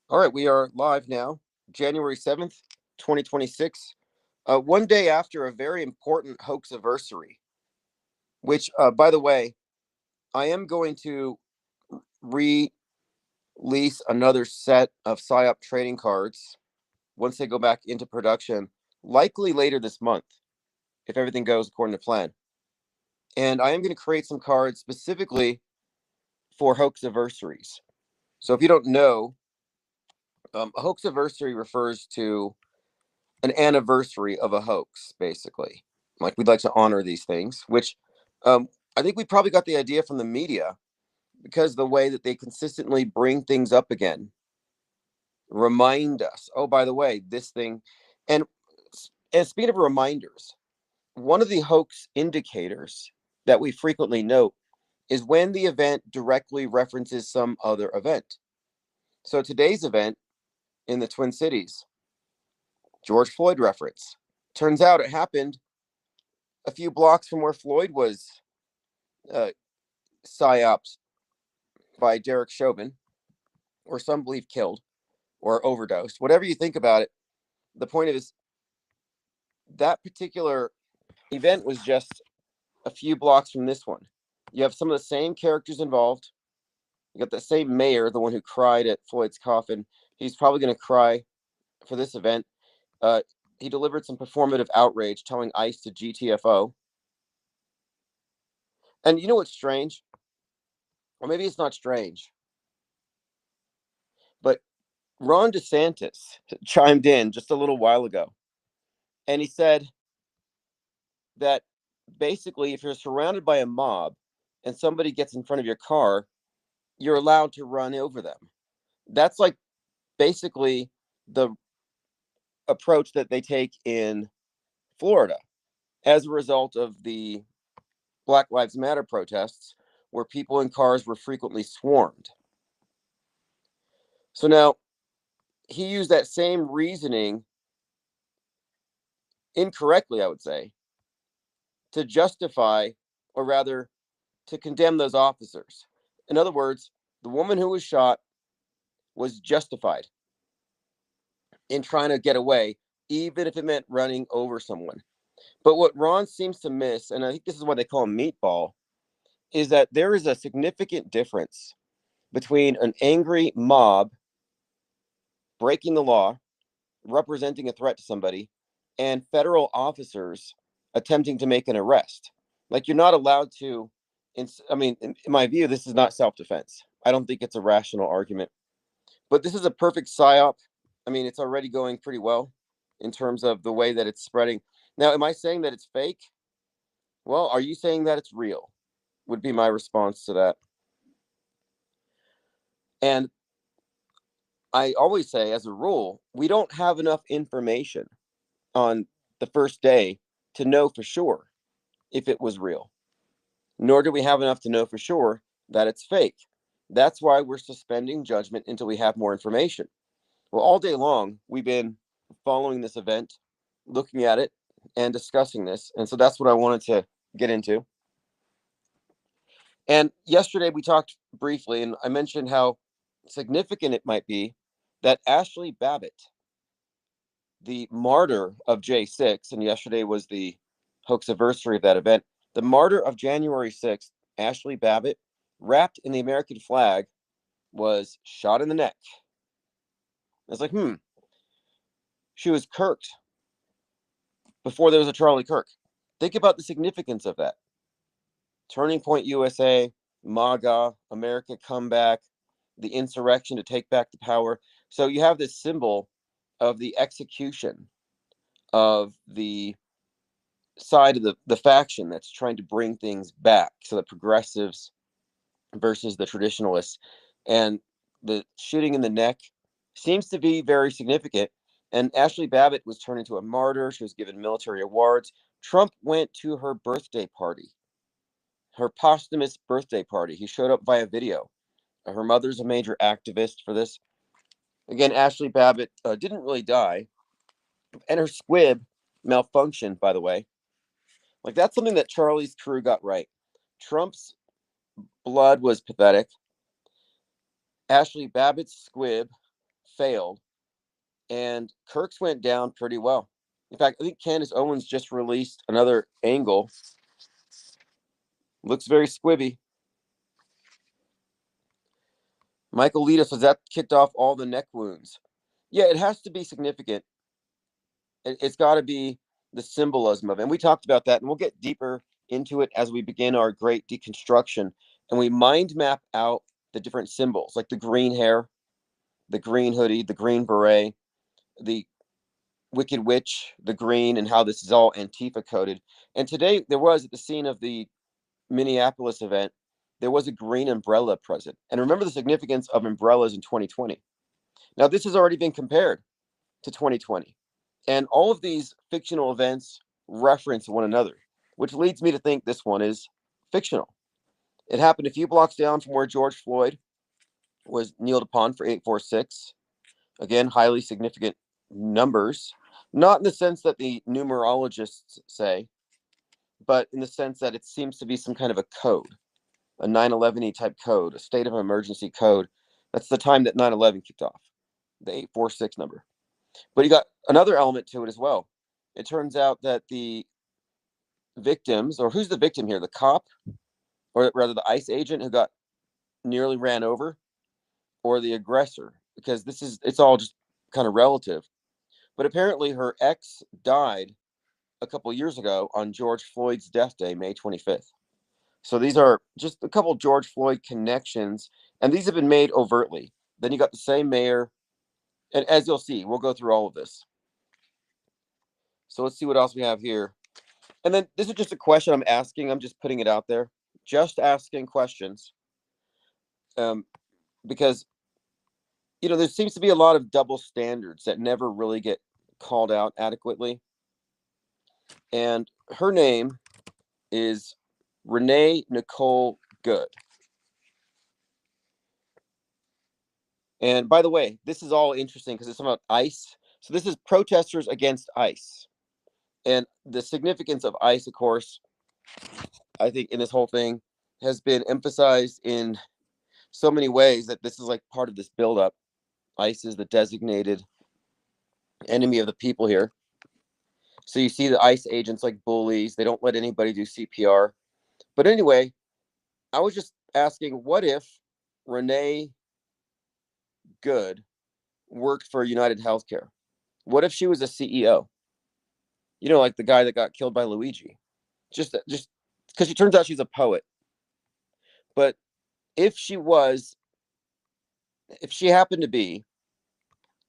All right, we are live now, January 7th, 2026, one day after a very important hoax anniversary, which, by the way, I am going to release another set of PSYOP trading cards once they go back into production, likely later this month, if everything goes according to plan. And I am going to create some cards specifically for hoax anniversaries. So if you don't know, a hoax anniversary refers to an anniversary of a hoax, basically. Like we'd like to honor these things, which I think we probably got the idea from the media because the way that they consistently bring things up again, remind us, oh, by the way, this thing. And, and speaking of reminders, one of the hoax indicators that we frequently note is when the event directly references some other event. So today's event in the Twin Cities, George Floyd reference. Turns out it happened a few blocks from where Floyd was uh, psyops by Derek Chauvin, or some believe killed or overdosed. Whatever you think about it, the point is that particular event was just a few blocks from this one. You have some of the same characters involved. You got the same mayor, the one who cried at Floyd's coffin. He's probably going to cry for this event. Uh, he delivered some performative outrage, telling ICE to GTFO. And you know what's strange? Or maybe it's not strange, but Ron DeSantis chimed in just a little while ago, and he said that basically, if you're surrounded by a mob and somebody gets in front of your car, you're allowed to run over them. That's like basically the approach that they take in Florida as a result of the Black Lives Matter protests, where people in cars were frequently swarmed. So now he used that same reasoning incorrectly, I would say, to justify, or rather, to condemn those officers. In other words, the woman who was shot was justified in trying to get away, even if it meant running over someone. But what Ron seems to miss, and I think this is why they call him meatball, is that there is a significant difference between an angry mob breaking the law, representing a threat to somebody, and federal officers attempting to make an arrest. Like you're not allowed to. I mean, in my view, this is not self-defense. I don't think it's a rational argument. But this is a perfect psyop. I mean, it's already going pretty well in terms of the way that it's spreading. Now, am I saying that it's fake? Well, are you saying that it's real? Would be my response to that. And I always say, as a rule, we don't have enough information on the first day to know for sure if it was real, nor do we have enough to know for sure that it's fake. That's why we're suspending judgment until we have more information. Well, all day long, we've been following this event, looking at it, and discussing this. And so that's what I wanted to get into. And yesterday, we talked briefly, and I mentioned how significant it might be that Ashley Babbitt, the martyr of J6, and yesterday was the hoax anniversary of that event, the martyr of January 6th, Ashley Babbitt, wrapped in the American flag, was shot in the neck. I was like, she was Kirked before there was a Charlie Kirk. Think about the significance of that. Turning Point USA, MAGA, America Comeback, the insurrection to take back the power. So you have this symbol of the execution of the side of the faction that's trying to bring things back. So the progressives versus the traditionalists. And the shooting in the neck seems to be very significant. And Ashley Babbitt was turned into a martyr. She was given military awards. Trump went to her birthday party, her posthumous birthday party. He showed up via video. Her mother's a major activist for this. Again, Ashley Babbitt didn't really die, and her squib malfunctioned, by the way. Like, that's something that Charlie's crew got right. Trump's blood was pathetic. Ashley Babbitt's squib failed, and Kirk's went down pretty well. In fact, I think Candace Owens just released another angle. Looks very squibby. Michael Lita says that kicked off all the neck wounds. Yeah, it has to be significant. It's got to be the symbolism of it. And we talked about that, and we'll get deeper into it as we begin our great deconstruction. And we mind map out the different symbols, like the green hair, the green hoodie, the green beret, the Wicked Witch, the green, and how this is all Antifa coded. And today there was, at the scene of the Minneapolis event, there was a green umbrella present. And remember the significance of umbrellas in 2020. Now, this has already been compared to 2020. And all of these fictional events reference one another, which leads me to think this one is fictional. It happened a few blocks down from where George Floyd was kneeled upon for 846. Again, highly significant numbers, not in the sense that the numerologists say, but in the sense that it seems to be some kind of a code, a 9/11 type code, a state of emergency code. That's the time that 9/11 kicked off, the 846 number. But you got another element to it as well. It turns out that the victims, or who's the victim here? The cop, or rather the ICE agent who got nearly ran over, or the aggressor? Because it's all just kind of relative. But apparently her ex died a couple years ago on George Floyd's death day, May 25th. So these are just a couple George Floyd connections, and these have been made overtly. Then you got the same mayor, and as you'll see, we'll go through all of this. So let's see what else we have here. And then this is just a question I'm asking. I'm just putting it out there. Just asking questions. Because, there seems to be a lot of double standards that never really get called out adequately. And her name is Renee Nicole Good. And by the way, this is all interesting because it's about ICE. So this is protesters against ICE. And the significance of ICE, of course, I think in this whole thing has been emphasized in so many ways that this is like part of this buildup. ICE is the designated enemy of the people here. So you see the ICE agents like bullies. They don't let anybody do CPR. But anyway, I was just asking, what if Renee Good worked for United Healthcare? What if she was a CEO? Like the guy that got killed by Luigi. Just because she turns out she's a poet. But if she happened to be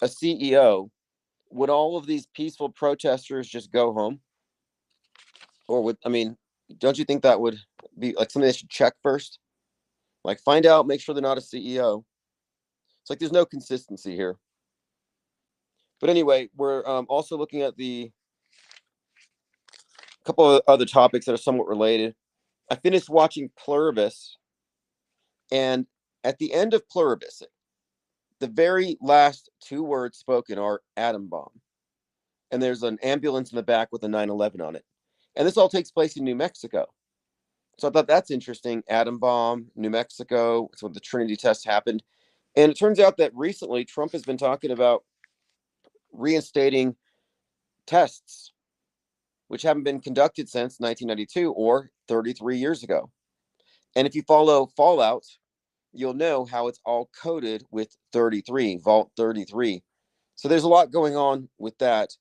a CEO, would all of these peaceful protesters just go home? Or don't you think that would be like something they should check first? Like find out, make sure they're not a CEO. It's like there's no consistency here. But anyway, we're also looking at the couple of other topics that are somewhat related. I finished watching Pluribus, and at the end of Pluribus, the very last two words spoken are atom bomb. And there's an ambulance in the back with a 9/11 on it. And this all takes place in New Mexico. So I thought that's interesting. Atom bomb, New Mexico. It's when the Trinity test happened. And it turns out that recently Trump has been talking about reinstating tests, which haven't been conducted since 1992 or 33 years ago. And if you follow Fallout, you'll know how it's all coded with 33, Vault 33. So there's a lot going on with that.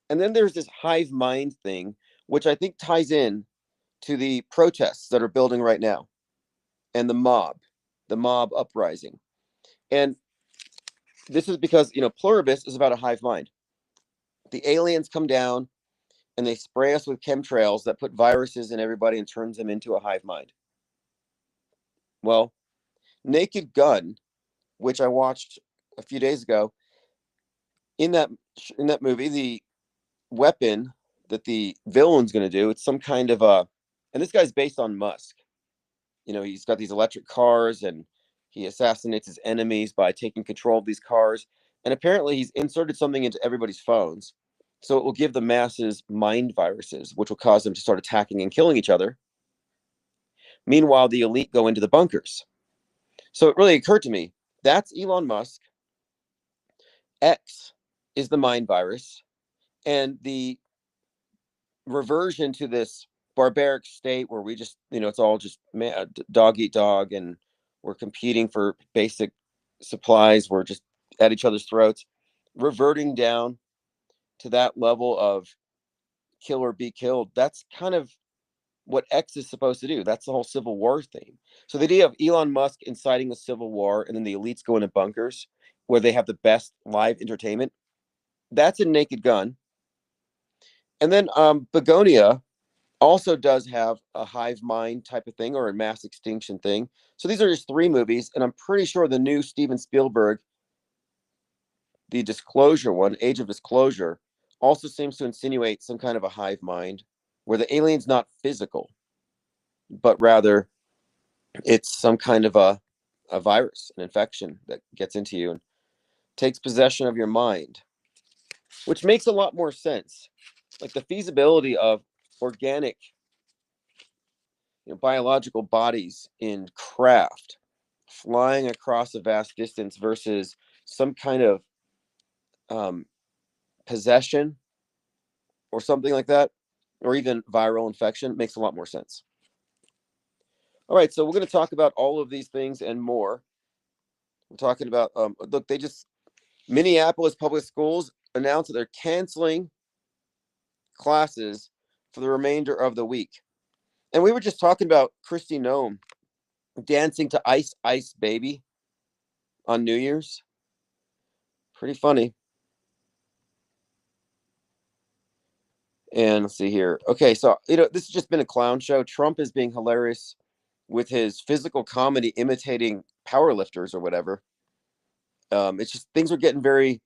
And then there's this hive mind thing, which I think ties in to the protests that are building right now and the mob uprising. And this is because, Pluribus is about a hive mind. The aliens come down and they spray us with chemtrails that put viruses in everybody and turns them into a hive mind. Well, Naked Gun, which I watched a few days ago, in that movie, the weapon that the villain's going to do, it's some kind of and this guy's based on Musk. He's got these electric cars and he assassinates his enemies by taking control of these cars. And apparently he's inserted something into everybody's phones. So it will give the masses mind viruses, which will cause them to start attacking and killing each other. Meanwhile, the elite go into the bunkers. So it really occurred to me, that's Elon Musk. X is the mind virus, and the reversion to this barbaric state where we just, it's all just dog eat dog, and we're competing for basic supplies. We're just at each other's throats, reverting down to that level of kill or be killed. That's kind of what X is supposed to do. That's the whole Civil War theme. So the idea of Elon Musk inciting a civil war and then the elites go into bunkers where they have the best live entertainment, that's a Naked Gun. And then Begonia also does have a hive mind type of thing, or a mass extinction thing. So these are just 3 movies, and I'm pretty sure the new Steven Spielberg, the Disclosure one, Age of Disclosure, also seems to insinuate some kind of a hive mind where the alien's not physical, but rather it's some kind of a virus, an infection that gets into you and takes possession of your mind, which makes a lot more sense. Like the feasibility of organic, biological bodies in craft flying across a vast distance versus some kind of um, possession or something like that, or even viral infection, makes a lot more sense. All right, so we're going to talk about all of these things and more. We're talking about, look, Minneapolis Public Schools announced that they're canceling classes for the remainder of the week. And we were just talking about Kristi Noem dancing to Ice Ice Baby on New Year's. Pretty funny. And let's see here. Okay, so this has just been a clown show. Trump is being hilarious with his physical comedy imitating powerlifters or whatever. It's just things are getting very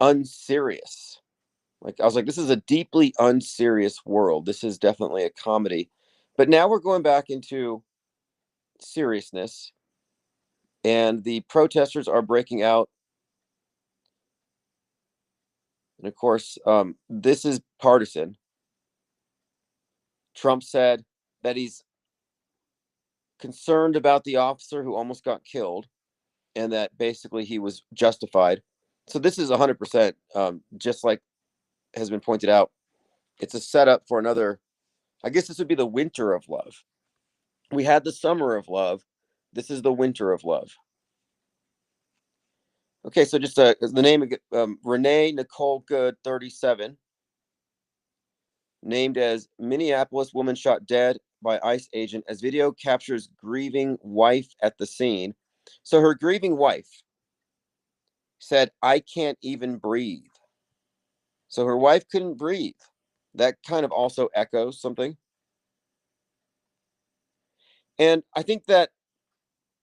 unserious. Like I was like, this is a deeply unserious world. This is definitely a comedy. But now we're going back into seriousness, and the protesters are breaking out. And of course, this is partisan. Trump said that he's concerned about the officer who almost got killed, and that basically he was justified. So this is 100%, just like has been pointed out. It's a setup for another. I guess this would be the winter of love. We had the summer of love. This is the winter of love. Okay, so just the name, Renee Nicole Good, 37, named as Minneapolis woman shot dead by ICE agent as video captures grieving wife at the scene. So her grieving wife said, "I can't even breathe." So her wife couldn't breathe. That kind of also echoes something. And I think that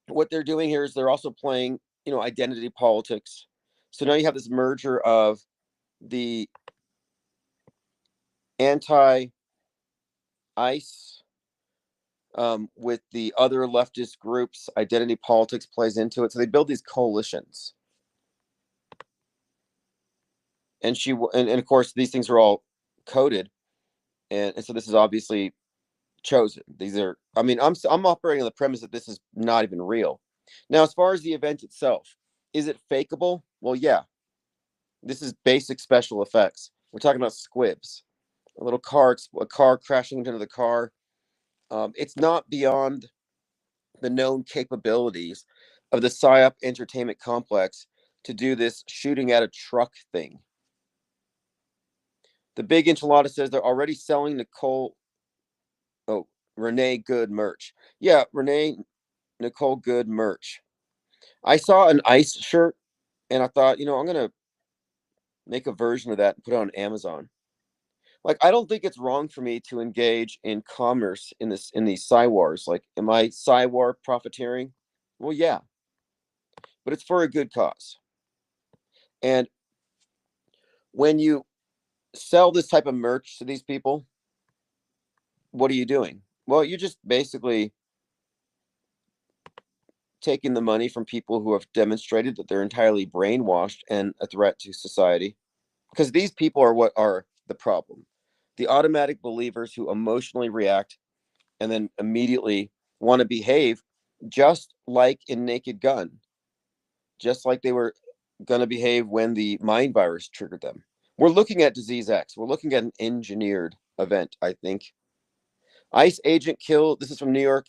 what they're doing here is they're also playing, identity politics. So now you have this merger of the anti-ICE with the other leftist groups. Identity politics plays into it. So they build these coalitions. And and of course, these things are all coded. And so this is obviously chosen. These are, I'm operating on the premise that this is not even real. Now, as far as the event itself, is it fakeable? Well, yeah. This is basic special effects. We're talking about squibs, a car crashing into the car. It's not beyond the known capabilities of the PSYOP entertainment complex to do this shooting at a truck thing. The Big Enchilada says they're already selling Renee Good merch. Yeah, Renee Nicole Good merch. I saw an ICE shirt and I thought, I'm gonna make a version of that and put it on Amazon. Like, I don't think it's wrong for me to engage in commerce in these Psy wars. Like, am I Psy war profiteering? Well, yeah, but it's for a good cause. And when you sell this type of merch to these people, what are you doing? Well, you're just basically taking the money from people who have demonstrated that they're entirely brainwashed and a threat to society. Because these people are what are the problem. The automatic believers who emotionally react and then immediately want to behave just like in Naked Gun, just like they were going to behave when the mind virus triggered them. We're looking at disease X. We're looking at an engineered event, I think. ICE agent killed, this is from New York,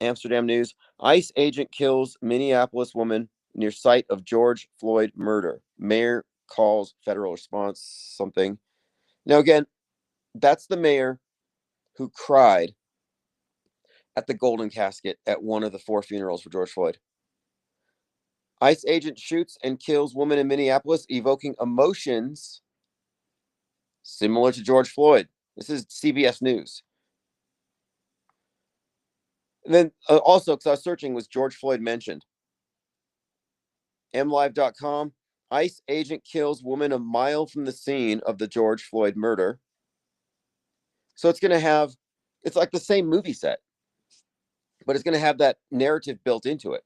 Amsterdam News. ICE agent kills Minneapolis woman near site of George Floyd murder. Mayor calls federal response something. Now, again, that's the mayor who cried at the golden casket at one of the 4 funerals for George Floyd. ICE agent shoots and kills woman in Minneapolis, evoking emotions similar to George Floyd. This is CBS News. And then also, because I was searching, was George Floyd mentioned? MLive.com. ICE agent kills woman a mile from the scene of the George Floyd murder. So it's going to have, it's like the same movie set, but it's going to have that narrative built into it.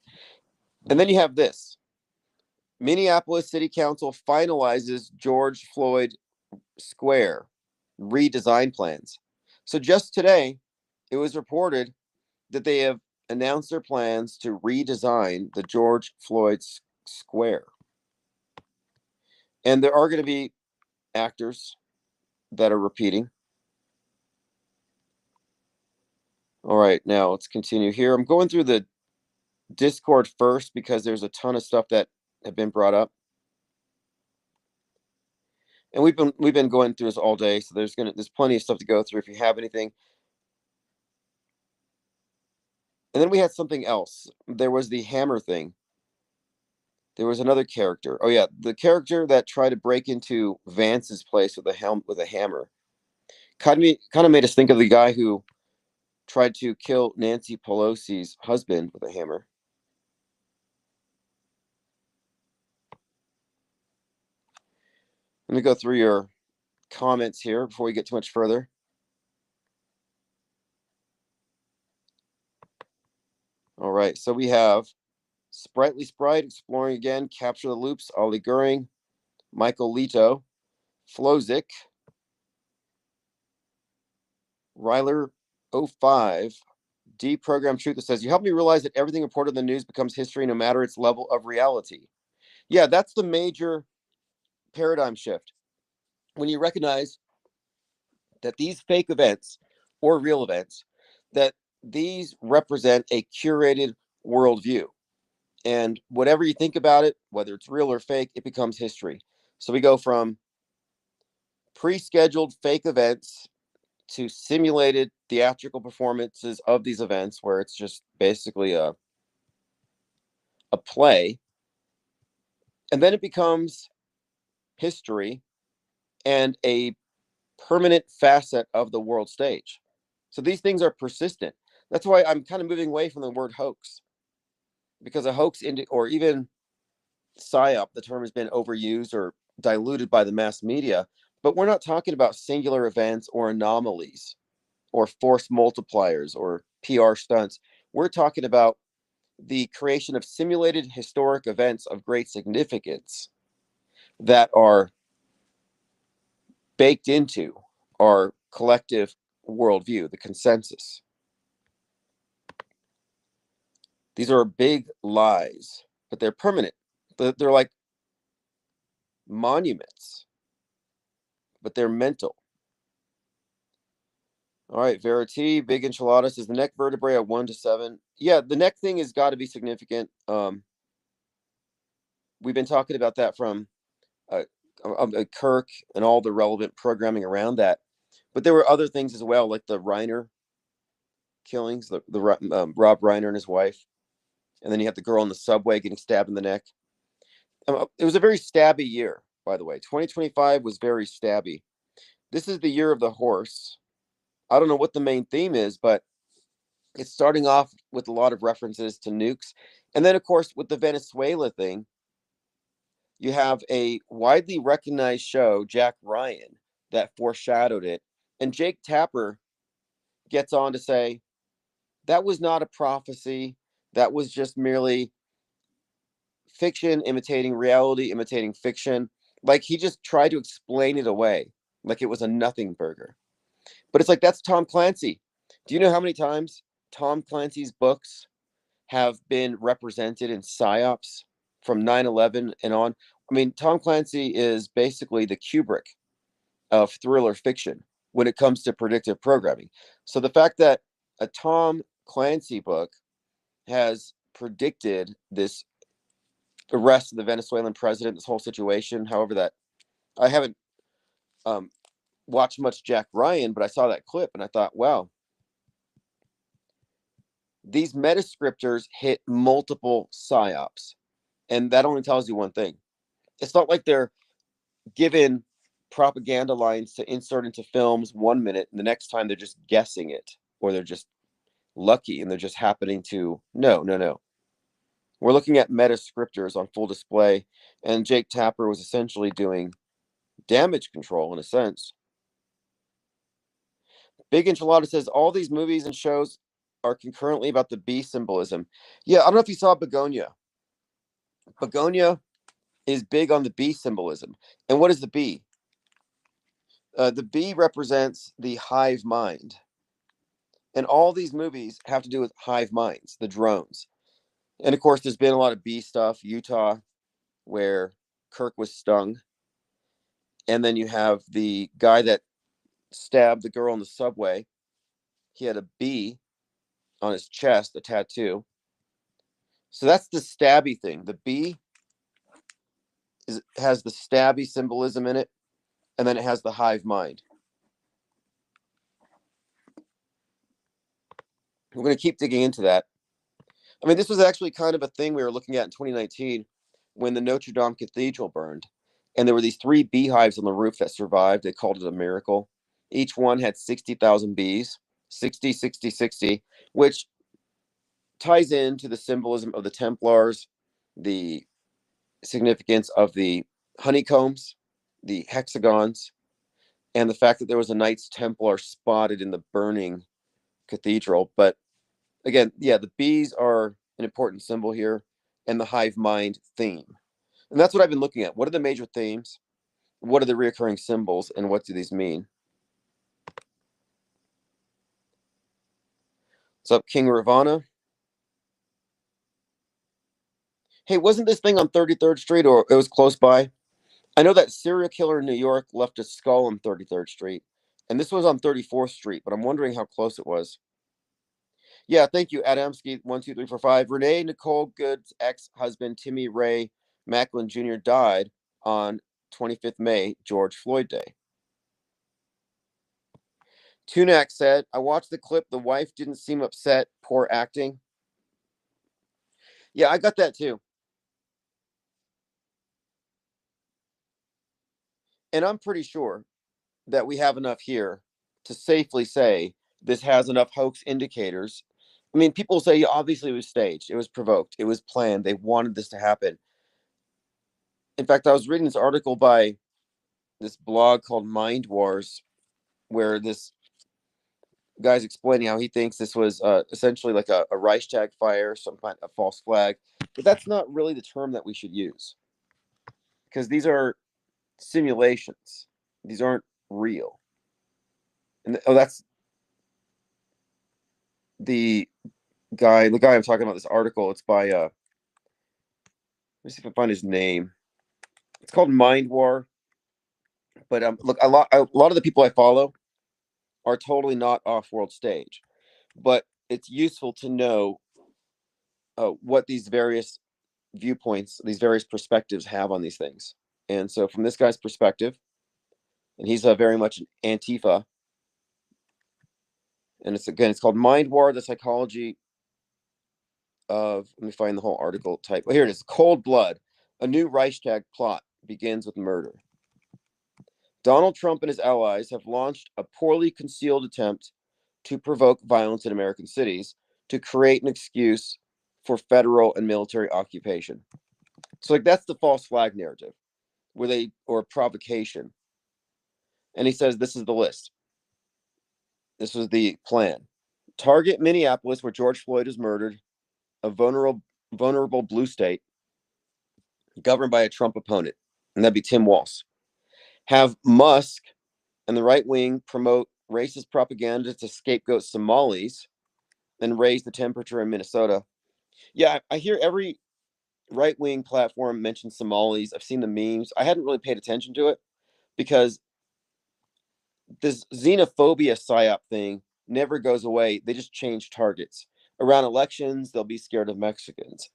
And then you have this. Minneapolis City Council finalizes George Floyd Square redesign plans. So just today, it was reported that they have announced their plans to redesign the George Floyd Square. And there are going to be actors that are repeating. All right, now let's continue here. I'm going through the Discord first because there's a ton of stuff that have been brought up. And we've been going through this all day, so there's plenty of stuff to go through if you have anything. And then we had something else. There was the hammer thing. There was another character. Oh yeah, the character that tried to break into Vance's place with a hammer. Kind of made us think of the guy who tried to kill Nancy Pelosi's husband with a hammer. Let me go through your comments here before we get too much further. All right, so we have Sprightly Sprite exploring again, Capture the Loops, Ollie Goering, Michael Leto, Flozik, Ryler 05, Deprogram Truth that says, you help me realize that everything reported in the news becomes history no matter its level of reality. Yeah, that's the major paradigm shift. When you recognize that these fake events or real events, that these represent a curated worldview. And whatever you think about it, whether it's real or fake, it becomes history. So we go from pre-scheduled fake events to simulated theatrical performances of these events where it's just basically a play. And then it becomes history and a permanent facet of the world stage. So these things are persistent. That's why I'm kind of moving away from the word hoax, because a hoax or even psyop, the term has been overused or diluted by the mass media, but we're not talking about singular events or anomalies or force multipliers or PR stunts. We're talking about the creation of simulated historic events of great significance that are baked into our collective worldview, the consensus. These are big lies, but they're permanent. They're like monuments, but they're mental. All right, Verity, Big Enchiladas is the neck vertebrae at 1 to 7. Yeah, the neck thing has got to be significant. We've been talking about that from Kirk and all the relevant programming around that. But there were other things as well, like the Reiner killings, the Rob Reiner and his wife. And then you have the girl in the subway getting stabbed in the neck. It was a very stabby year, by the way. 2025 was very stabby. This is the year of the horse. I don't know what the main theme is, but it's starting off with a lot of references to nukes. And then, of course, with the Venezuela thing, you have a widely recognized show, Jack Ryan, that foreshadowed it. And Jake Tapper gets on to say, that was not a prophecy. That was just merely fiction imitating reality, imitating fiction. Like he just tried to explain it away like it was a nothing burger. But it's like, that's Tom Clancy. Do you know how many times Tom Clancy's books have been represented in psyops from 9/11 and on. I mean, Tom Clancy is basically the Kubrick of thriller fiction when it comes to predictive programming. So the fact that a Tom Clancy book has predicted this arrest of the Venezuelan president, this whole situation, however that I haven't um, watched much Jack Ryan, but I saw that clip and I thought, wow, these metascriptors hit multiple psyops. And that only tells you one thing. It's not like they're given propaganda lines to insert into films 1 minute and the next time they're just guessing it, or they're just lucky and they're just happening to no. We're looking at metascriptors on full display, and Jake Tapper was essentially doing damage control in a sense. Big Enchilada says all these movies and shows are concurrently about the bee symbolism. Yeah, I don't know if you saw Begonia. Begonia is big on the bee symbolism. And what is the bee? The bee represents the hive mind. And all these movies have to do with hive minds, the drones. And of course, there's been a lot of bee stuff. Utah, where Kirk was stung. And then you have the guy that stabbed the girl in the subway. He had a bee on his chest, a tattoo. So that's the stabby thing. The bee has the stabby symbolism in it, and then it has the hive mind. We're going to keep digging into that. I mean, this was actually kind of a thing we were looking at in 2019 when the Notre Dame Cathedral burned. And there were these 3 beehives on the roof that survived. They called it a miracle. Each one had 60,000 bees, 60, 60, 60, which ties into the symbolism of the Templars, the significance of the honeycombs, the hexagons, and the fact that there was a Knights Templar spotted in the burning cathedral. But again, yeah, the bees are an important symbol here, and the hive mind theme. And that's what I've been looking at. What are the major themes? What are the reoccurring symbols, and what do these mean? What's up, King Ravana? Hey, wasn't this thing on 33rd Street, or it was close by? I know that serial killer in New York left a skull on 33rd Street, and this was on 34th Street, but I'm wondering how close it was. Yeah, thank you, Adamski12345. Renee Nicole Good's ex-husband Timmy Ray Macklin Jr. died on 25th May, George Floyd Day. Tunak said, I watched the clip. The wife didn't seem upset. Poor acting. Yeah, I got that too. And I'm pretty sure that we have enough here to safely say this has enough hoax indicators. I mean, people say obviously it was staged, it was provoked, it was planned, they wanted this to happen. In fact, I was reading this article by this blog called Mind Wars, where this guy's explaining how he thinks this was essentially like a Reichstag fire, some kind of false flag. But that's not really the term that we should use, because these are simulations. These aren't real. And that's the guy I'm talking about. This article, it's by let me see if I find his name. It's called Mind War. But look, a lot of the people I follow are totally not off-world stage, but it's useful to know what these various viewpoints, these various perspectives have on these things. And so, from this guy's perspective, and he's very much an Antifa, and it's called Mind War: The Psychology of. Let me find the whole article type. Well, here it is. Cold Blood: A New Reichstag Plot Begins with Murder. Donald Trump and his allies have launched a poorly concealed attempt to provoke violence in American cities to create an excuse for federal and military occupation. So, like, that's the false flag narrative, or provocation. And he says this is the list. This was the plan. Target Minneapolis, where George Floyd is murdered, a vulnerable blue state governed by a Trump opponent, and that'd be Tim Walz. Have Musk and the right wing promote racist propaganda to scapegoat Somalis and raise the temperature in Minnesota. Yeah, I hear every right-wing platform mentioned Somalis. I've seen the memes. I hadn't really paid attention to it because this xenophobia psyop thing never goes away. They just change targets. Around elections, they'll be scared of Mexicans.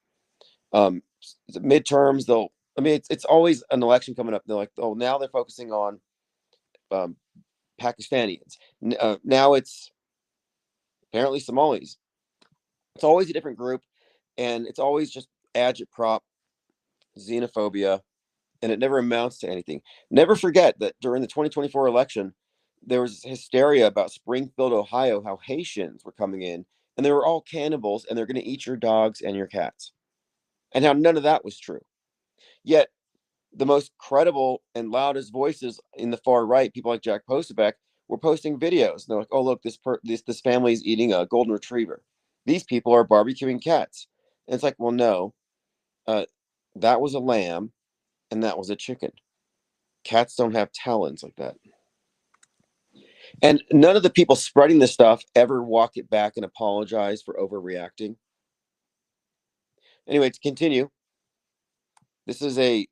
Midterms, I mean, it's always an election coming up. They're like, oh, now they're focusing on um, Pakistanis. Now it's apparently Somalis. It's always a different group, and it's always just agitprop, xenophobia, and it never amounts to anything. Never forget that during the 2024 election, there was hysteria about Springfield, Ohio, how Haitians were coming in, and they were all cannibals, and they're going to eat your dogs and your cats, and how none of that was true. Yet the most credible and loudest voices in the far right, people like Jack Posobiec, were posting videos. They're like, "Oh, look, this family is eating a golden retriever. These people are barbecuing cats." And it's like, well, no, uh, that was a lamb, and that was a chicken. Cats don't have talons like that. And none of the people spreading this stuff ever walk it back and apologize for overreacting. Anyway, to continue, this is a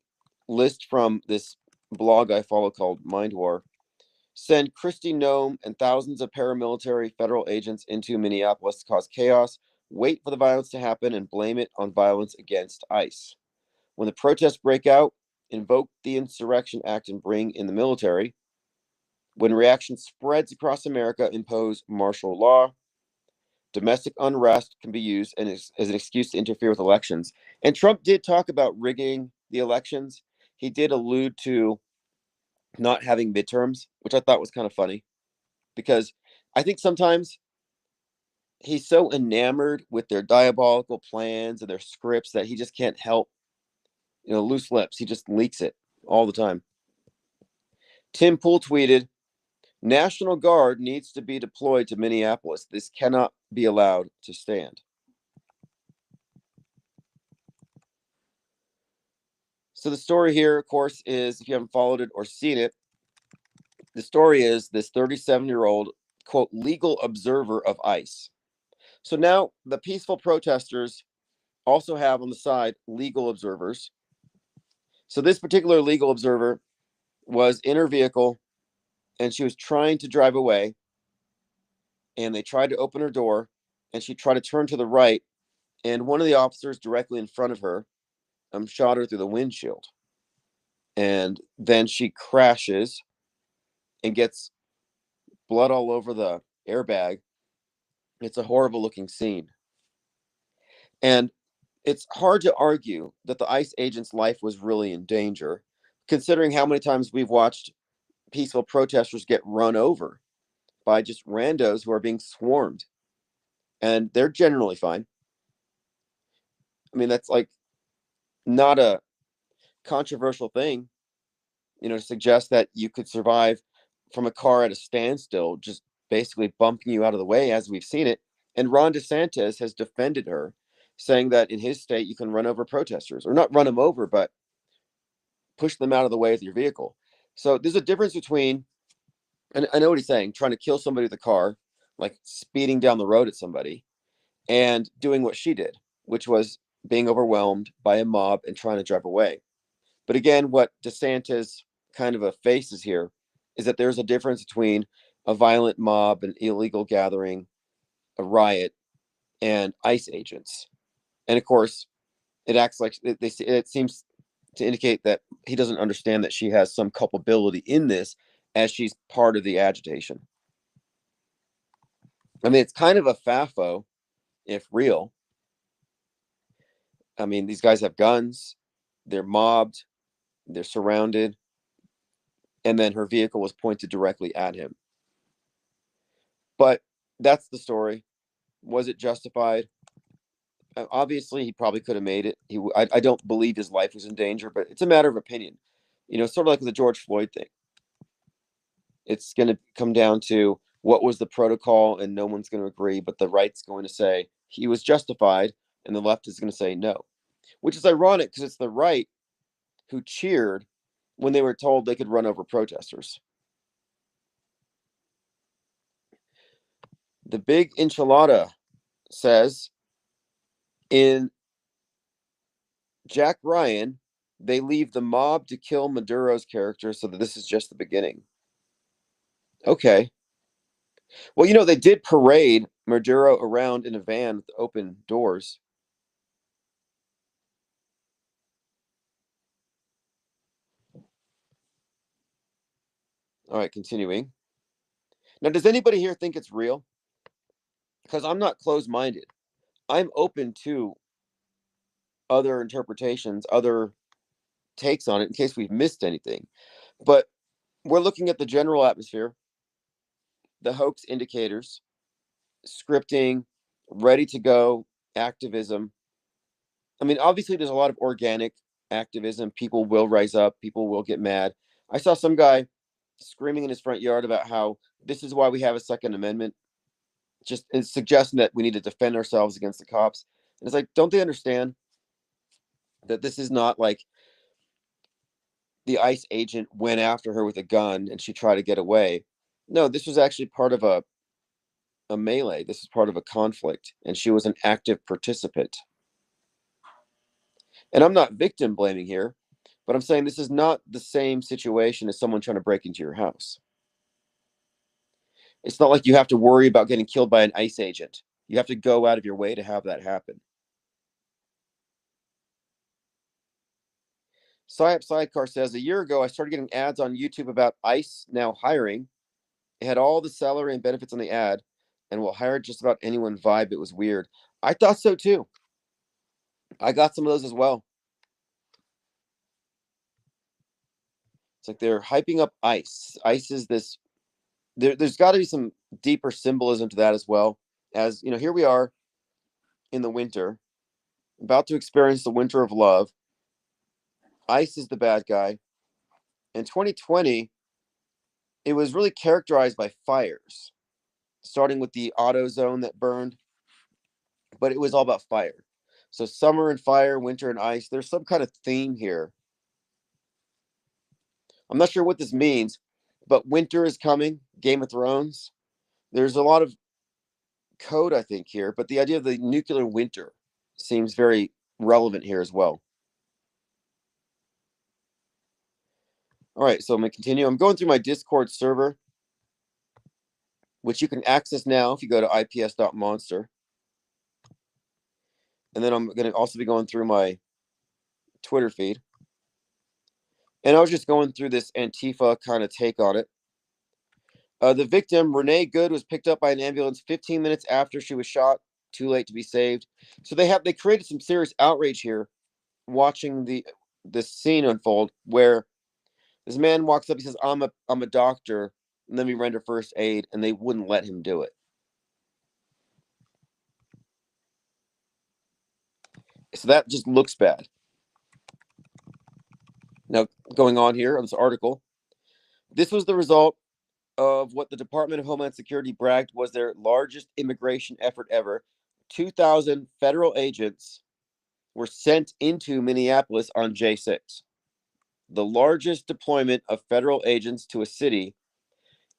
list from this blog I follow called Mind War. Send Kristi Noem and thousands of paramilitary federal agents into Minneapolis to cause chaos, wait for the violence to happen, and blame it on violence against ICE. When the protests break out, invoke the Insurrection Act and bring in the military. When reaction spreads across America, impose martial law. Domestic unrest can be used as an excuse to interfere with elections. And Trump did talk about rigging the elections. He did allude to not having midterms, which I thought was kind of funny because I think sometimes he's so enamored with their diabolical plans and their scripts that he just can't help, loose lips. He just leaks it all the time. Tim Pool tweeted, National Guard needs to be deployed to Minneapolis. This cannot be allowed to stand. So the story here, of course, is if you haven't followed it or seen it, the story is this 37-year-old, quote, legal observer of ICE. So now the peaceful protesters also have on the side legal observers. So this particular legal observer was in her vehicle and she was trying to drive away, and they tried to open her door and she tried to turn to the right, and one of the officers directly in front of her shot her through the windshield, and then she crashes and gets blood all over the airbag. It's a horrible looking scene, and it's hard to argue that the ICE agent's life was really in danger, considering how many times we've watched peaceful protesters get run over by just randos who are being swarmed, and they're generally fine. I mean, that's like not a controversial thing, to suggest that you could survive from a car at a standstill, just basically bumping you out of the way, as we've seen it. And Ron DeSantis has defended her, saying that in his state, you can run over protesters, or not run them over, but push them out of the way with your vehicle. So there's a difference between, and I know what he's saying, trying to kill somebody with a car, like speeding down the road at somebody, and doing what she did, which was being overwhelmed by a mob and trying to drive away. But again, what DeSantis kind of faces here is that there's a difference between a violent mob, an illegal gathering, a riot, and ICE agents. And of course, it acts like it seems to indicate that he doesn't understand that she has some culpability in this, as she's part of the agitation. I mean, it's kind of a FAFO, if real. I mean, these guys have guns, they're mobbed, they're surrounded, and then her vehicle was pointed directly at him. But that's the story. Was it justified? Obviously, he probably could have made it. I don't believe his life was in danger, but it's a matter of opinion. Sort of like the George Floyd thing. It's going to come down to what was the protocol, and no one's going to agree, but the right's going to say he was justified, and the left is going to say no, which is ironic because it's the right who cheered when they were told they could run over protesters. The big enchilada says, in Jack Ryan, they leave the mob to kill Maduro's character, so that this is just the beginning. Okay. Well, they did parade Maduro around in a van with open doors. All right, continuing. Now, does anybody here think it's real? Because I'm not closed-minded. I'm open to other interpretations, other takes on it in case we've missed anything. But we're looking at the general atmosphere, the hoax indicators, scripting, ready to go, activism. I mean, obviously, there's a lot of organic activism. People will rise up, people will get mad. I saw some guy screaming in his front yard about how this is why we have a Second Amendment, just suggesting that we need to defend ourselves against the cops. And it's like, don't they understand that this is not like the ICE agent went after her with a gun and she tried to get away? No, this was actually part of a melee. This is part of a conflict, and she was an active participant. And I'm not victim blaming here, but I'm saying this is not the same situation as someone trying to break into your house. It's not like you have to worry about getting killed by an ICE agent. You have to go out of your way to have that happen. Psyop Sidecar says, a year ago, I started getting ads on YouTube about ICE now hiring. It had all the salary and benefits on the ad and will hire just about anyone vibe. It was weird. I thought so too. I got some of those as well. It's like they're hyping up ICE. ICE is this, there's got to be some deeper symbolism to that as well. As here we are in the winter, about to experience the winter of love. ICE is the bad guy. In 2020, it was really characterized by fires, starting with the auto zone that burned, but it was all about fire. So summer and fire, winter and ice. There's some kind of theme here. I'm not sure what this means, but winter is coming. Game of Thrones. There's a lot of code, I think, here, but the idea of the nuclear winter seems very relevant here as well. All right, so I'm going to continue. I'm going through my Discord server, which you can access now if you go to ips.monster. And then I'm going to also be going through my Twitter feed. And I was just going through this Antifa kind of take on it. The victim, Renee Good, was picked up by an ambulance 15 minutes after she was shot. Too late to be saved. So they created some serious outrage here, watching this scene unfold, where this man walks up. He says, "I'm a doctor, and let me render first aid," and they wouldn't let him do it. So that just looks bad. Now, going on here on this article, this was the result of what the Department of Homeland Security bragged was their largest immigration effort ever. 2,000 federal agents were sent into Minneapolis on J6, the largest deployment of federal agents to a city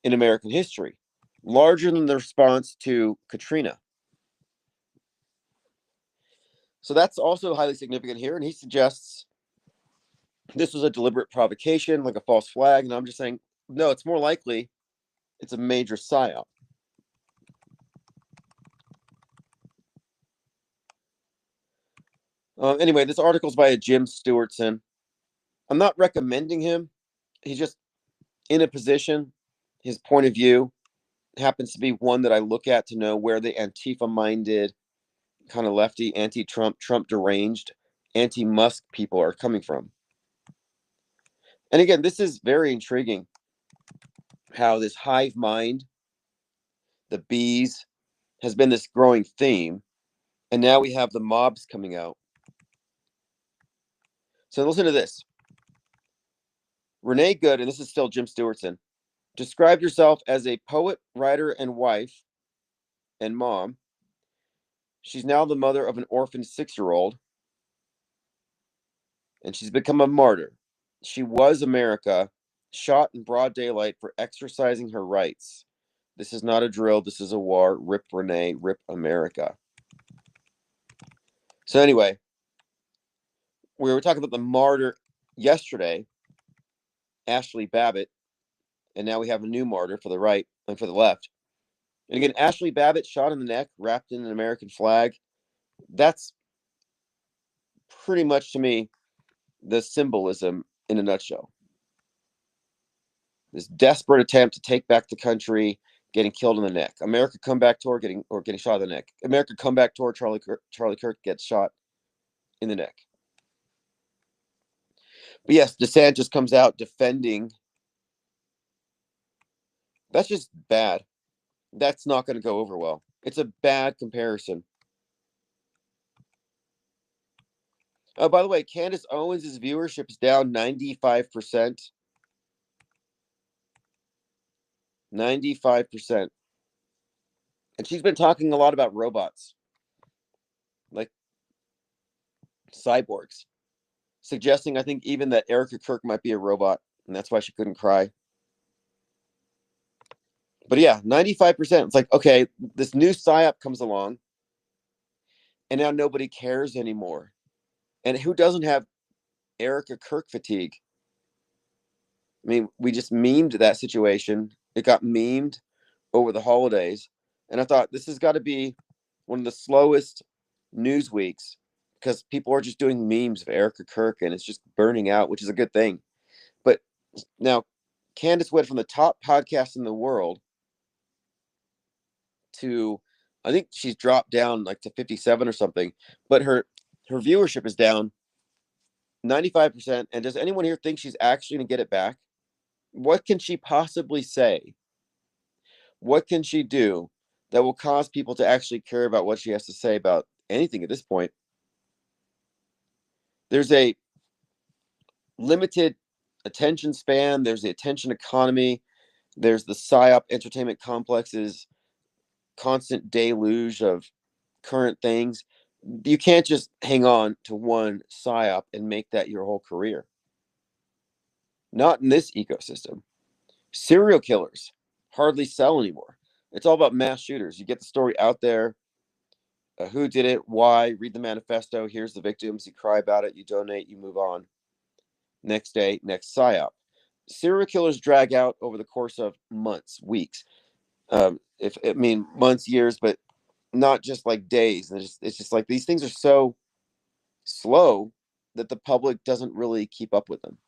in American history, larger than the response to Katrina. So that's also highly significant here. And he suggests this was a deliberate provocation, like a false flag. And I'm just saying, no, it's more likely it's a major psyop. Anyway, this article is by a Jim Stewartson. I'm not recommending him. He's just in a position. His point of view happens to be one that I look at to know where the Antifa-minded, kind of lefty, anti-Trump, Trump deranged, anti-Musk people are coming from. And again, this is very intriguing, how this hive mind, the bees, has been this growing theme. And now we have the mobs coming out. So listen to this. Renee Good, and this is still Jim Stewartson, described herself as a poet, writer, and wife and mom. She's now the mother of an orphaned 6-year-old, and she's become a martyr. She was America, shot in broad daylight for exercising her rights. This is not a drill. This is a war. Rip Renee, rip America. So anyway, we were talking about the martyr yesterday, Ashley Babbitt, and now we have a new martyr for the right and for the left. And again, Ashley Babbitt shot in the neck, wrapped in an American flag. That's pretty much, to me, the symbolism in a nutshell. This desperate attempt to take back the country, getting killed in the neck. America Comeback Tour getting shot in the neck. America Comeback Tour, Charlie Kirk gets shot in the neck. But yes, DeSantis comes out defending. That's just bad. That's not going to go over well. It's a bad comparison. Oh, by the way, Candace Owens' viewership is down 95%. 95%. And she's been talking a lot about robots, like cyborgs, suggesting, I think, even that Erica Kirk might be a robot, and that's why she couldn't cry. But yeah, 95%. It's like, okay, this new PSYOP comes along, and now nobody cares anymore. And who doesn't have Erica Kirk fatigue? I mean, we just memed that situation. It got memed over the holidays. And I thought this has got to be one of the slowest news weeks because people are just doing memes of Erica Kirk and it's just burning out, which is a good thing. But now Candace went from the top podcast in the world to, I think she's dropped down like to 57 or something, but her viewership is down 95%. And does anyone here think she's actually going to get it back? What can she possibly say? What can she do that will cause people to actually care about what she has to say about anything at this point? There's a limited attention span. There's the attention economy. There's the PSYOP entertainment complex's constant deluge of current things. You can't just hang on to one PSYOP and make that your whole career. Not in this ecosystem. Serial killers hardly sell anymore. It's all about mass shooters. You get the story out there. Who did it? Why? Read the manifesto. Here's the victims. You cry about it. You donate. You move on. Next day, next PSYOP. Serial killers drag out over the course of months, weeks. Months, years, but not just like days. It's just like these things are so slow that the public doesn't really keep up with them.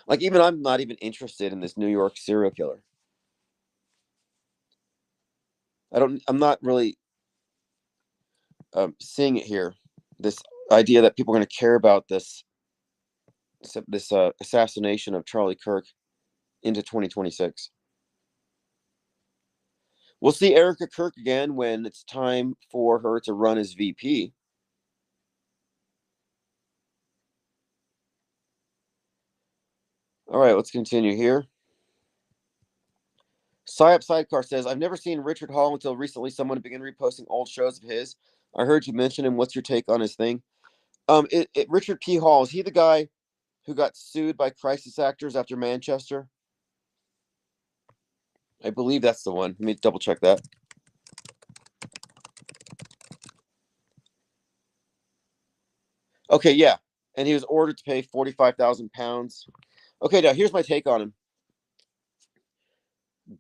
Like even I'm not even interested in this New York serial killer. I'm not really seeing it here. This idea that people are going to care about this assassination of Charlie Kirk into 2026. We'll see Erica Kirk again when it's time for her to run as VP. All right, let's continue here. PSYOP Sidecar says, I've never seen Richard Hall until recently. Someone began reposting old shows of his. I heard you mention him. What's your take on his thing? Richard P. Hall, is he the guy who got sued by crisis actors after Manchester? I believe that's the one. Let me double check that. Okay, yeah. And he was ordered to pay £45,000. Okay, now here's my take on him.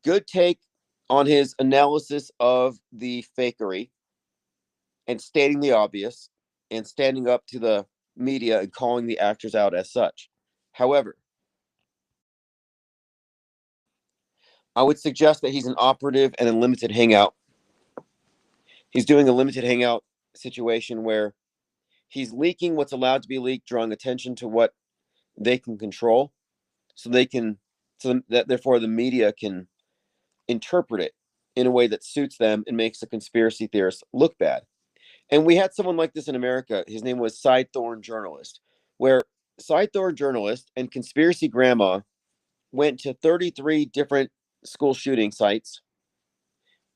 Good take on his analysis of the fakery and stating the obvious and standing up to the media and calling the actors out as such. However, I would suggest that he's an operative and a limited hangout. He's doing a limited hangout situation where he's leaking what's allowed to be leaked, drawing attention to what they can control, so that therefore the media can interpret it in a way that suits them and makes the conspiracy theorists look bad. And we had someone like this in America. His name was Sidethorn Journalist, where Sidethorn Journalist and Conspiracy Grandma went to 33 different school shooting sites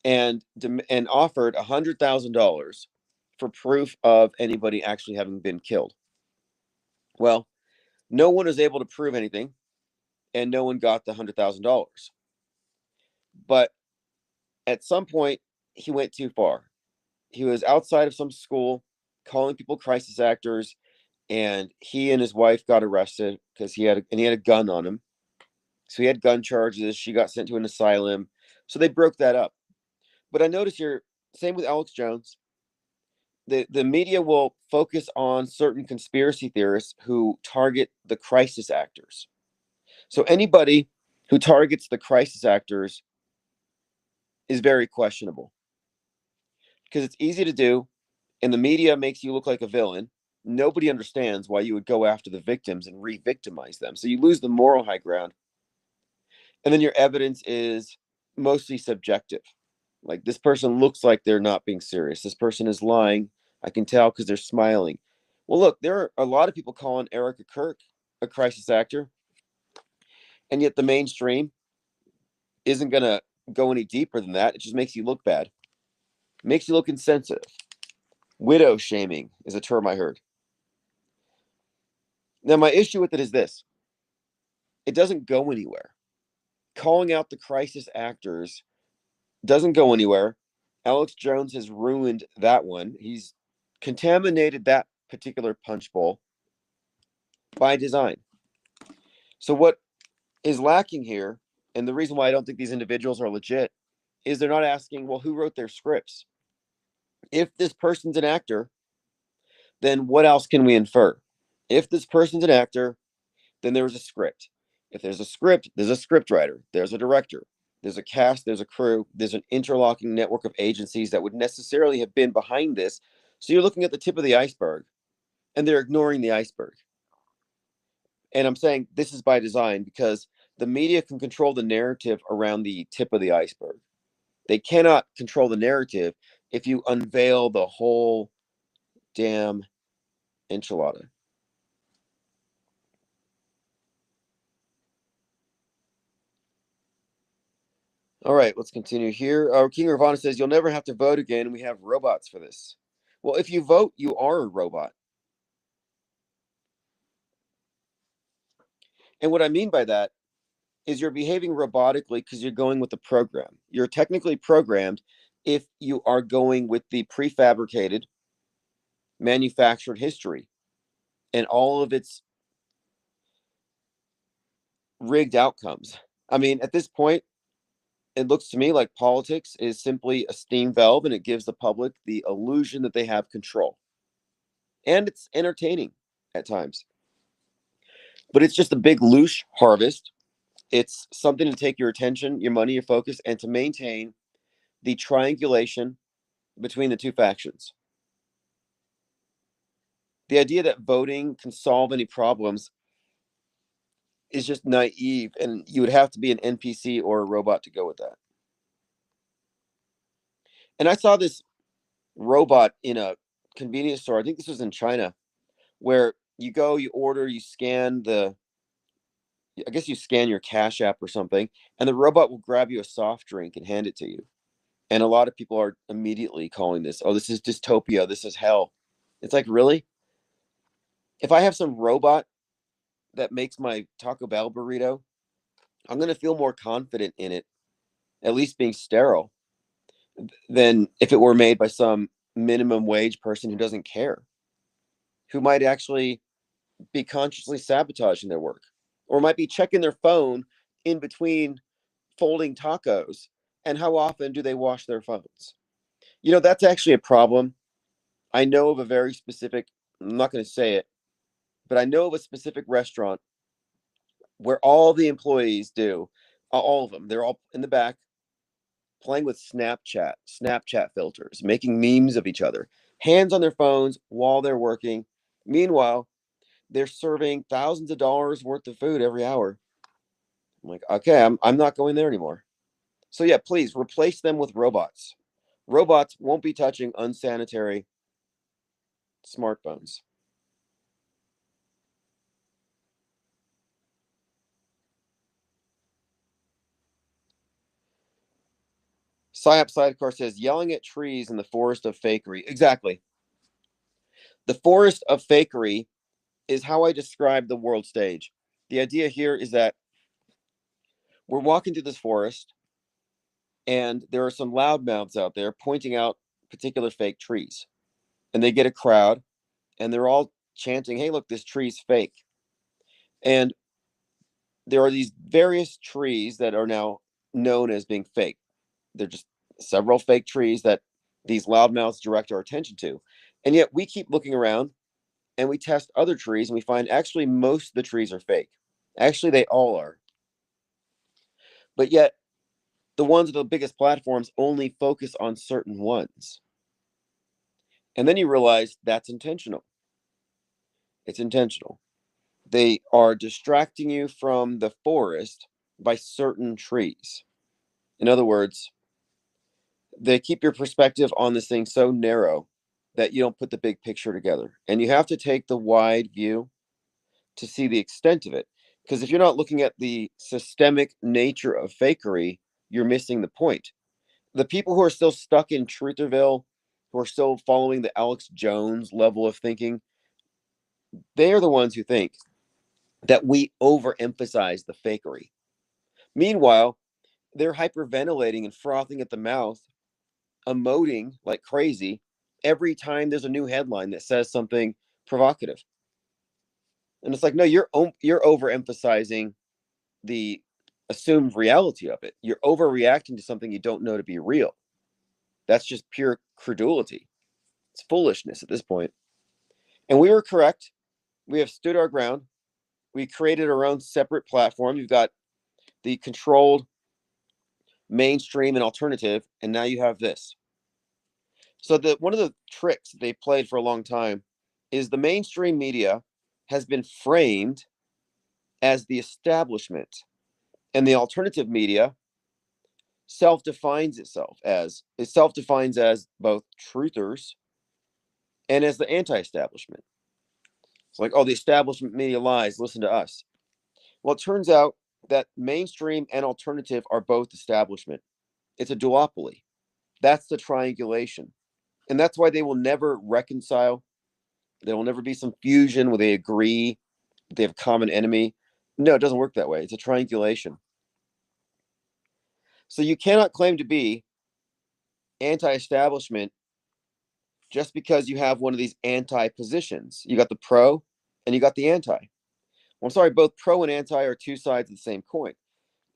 and offered $100,000 for proof of anybody actually having been killed. Well, no one was able to prove anything, and no one got the $100,000. But at some point, he went too far. He was outside of some school calling people crisis actors and he and his wife got arrested because he had a gun on him. So he had gun charges. She got sent to an asylum. So they broke that up. But I notice here, same with Alex Jones. The media will focus on certain conspiracy theorists who target the crisis actors. So anybody who targets the crisis actors is very questionable because it's easy to do, and the media makes you look like a villain. Nobody understands why you would go after the victims and re-victimize them. So you lose the moral high ground, and then your evidence is mostly subjective. Like, this person looks like they're not being serious. This person is lying. I can tell because they're smiling. Well, look, there are a lot of people calling Erica Kirk a crisis actor, and yet the mainstream isn't going to go any deeper than that. It just makes you look bad. It makes you look insensitive. Widow shaming is a term I heard. Now, my issue with it is this: it doesn't go anywhere. Calling out the crisis actors doesn't go anywhere. Alex Jones has ruined that one. He's contaminated that particular punch bowl by design. So what is lacking here, and the reason why I don't think these individuals are legit, is they're not asking, well, who wrote their scripts? If this person's an actor, then what else can we infer? If this person's an actor, then there was a script. If there's a script, there's a script writer, there's a director, there's a cast, there's a crew, there's an interlocking network of agencies that would necessarily have been behind this. So you're looking at the tip of the iceberg, and they're ignoring the iceberg. And I'm saying this is by design because the media can control the narrative around the tip of the iceberg. They cannot control the narrative if you unveil the whole damn enchilada. All right, let's continue here. King Ravana says, you'll never have to vote again. We have robots for this. Well, if you vote, you are a robot. And what I mean by that is you're behaving robotically because you're going with the program. You're technically programmed if you are going with the prefabricated, manufactured history and all of its rigged outcomes. I mean, at this point, it looks to me like politics is simply a steam valve and it gives the public the illusion that they have control. And it's entertaining at times. But it's just a big loosh harvest. It's something to take your attention, your money, your focus, and to maintain the triangulation between the two factions. The idea that voting can solve any problems is just naive, and you would have to be an NPC or a robot to go with that. And I saw this robot in a convenience store. I think this was in China, where you go, you order, you scan I guess you scan your Cash App or something, and the robot will grab you a soft drink and hand it to you. And a lot of people are immediately calling this, oh, this is dystopia. This is hell. It's like, really? If I have some robot that makes my Taco Bell burrito, I'm going to feel more confident in it, at least being sterile, than if it were made by some minimum wage person who doesn't care, who might actually be consciously sabotaging their work or might be checking their phone in between folding tacos. And how often do they wash their phones? You know, that's actually a problem. I know of a very specific, I'm not going to say it, but I know of a specific restaurant where all the employees do, all of them, they're all in the back playing with Snapchat filters, making memes of each other, hands on their phones while they're working. Meanwhile, they're serving thousands of dollars worth of food every hour. I'm like, okay, I'm not going there anymore. So yeah, please replace them with robots. Robots won't be touching unsanitary smartphones. Psyop Sidecar says, yelling at trees in the forest of fakery. Exactly. The forest of fakery is how I describe the world stage. The idea here is that we're walking through this forest and there are some loudmouths out there pointing out particular fake trees. And they get a crowd and they're all chanting, hey, look, this tree's fake. And there are these various trees that are now known as being fake. They're just several fake trees that these loudmouths direct our attention to. And yet we keep looking around and we test other trees and we find actually most of the trees are fake. Actually, they all are. But yet the ones with the biggest platforms only focus on certain ones. And then you realize that's intentional. It's intentional. They are distracting you from the forest by certain trees. In other words, they keep your perspective on this thing so narrow that you don't put the big picture together. And you have to take the wide view to see the extent of it. Because if you're not looking at the systemic nature of fakery, you're missing the point. The people who are still stuck in Trutherville, who are still following the Alex Jones level of thinking, they are the ones who think that we overemphasize the fakery. Meanwhile, they're hyperventilating and frothing at the mouth, emoting like crazy every time there's a new headline that says something provocative. And it's like, no, you're overemphasizing the assumed reality of it. You're overreacting to something you don't know to be real. That's just pure credulity. It's foolishness at this point. And we were correct. We have stood our ground. We created our own separate platform. You've got the controlled mainstream and alternative, and now you have this. So one of the tricks they played for a long time is the mainstream media has been framed as the establishment, and the alternative media self-defines as both truthers and as the anti-establishment. It's like, oh, the establishment media lies, listen to us. Well, it turns out that mainstream and alternative are both establishment. It's a duopoly. That's the triangulation. And that's why they will never reconcile. There will never be some fusion where they agree, they have a common enemy. No, it doesn't work that way. It's a triangulation. So you cannot claim to be anti-establishment just because you have one of these anti-positions. You got the pro and you got the anti. Well, I'm sorry, both pro and anti are two sides of the same coin.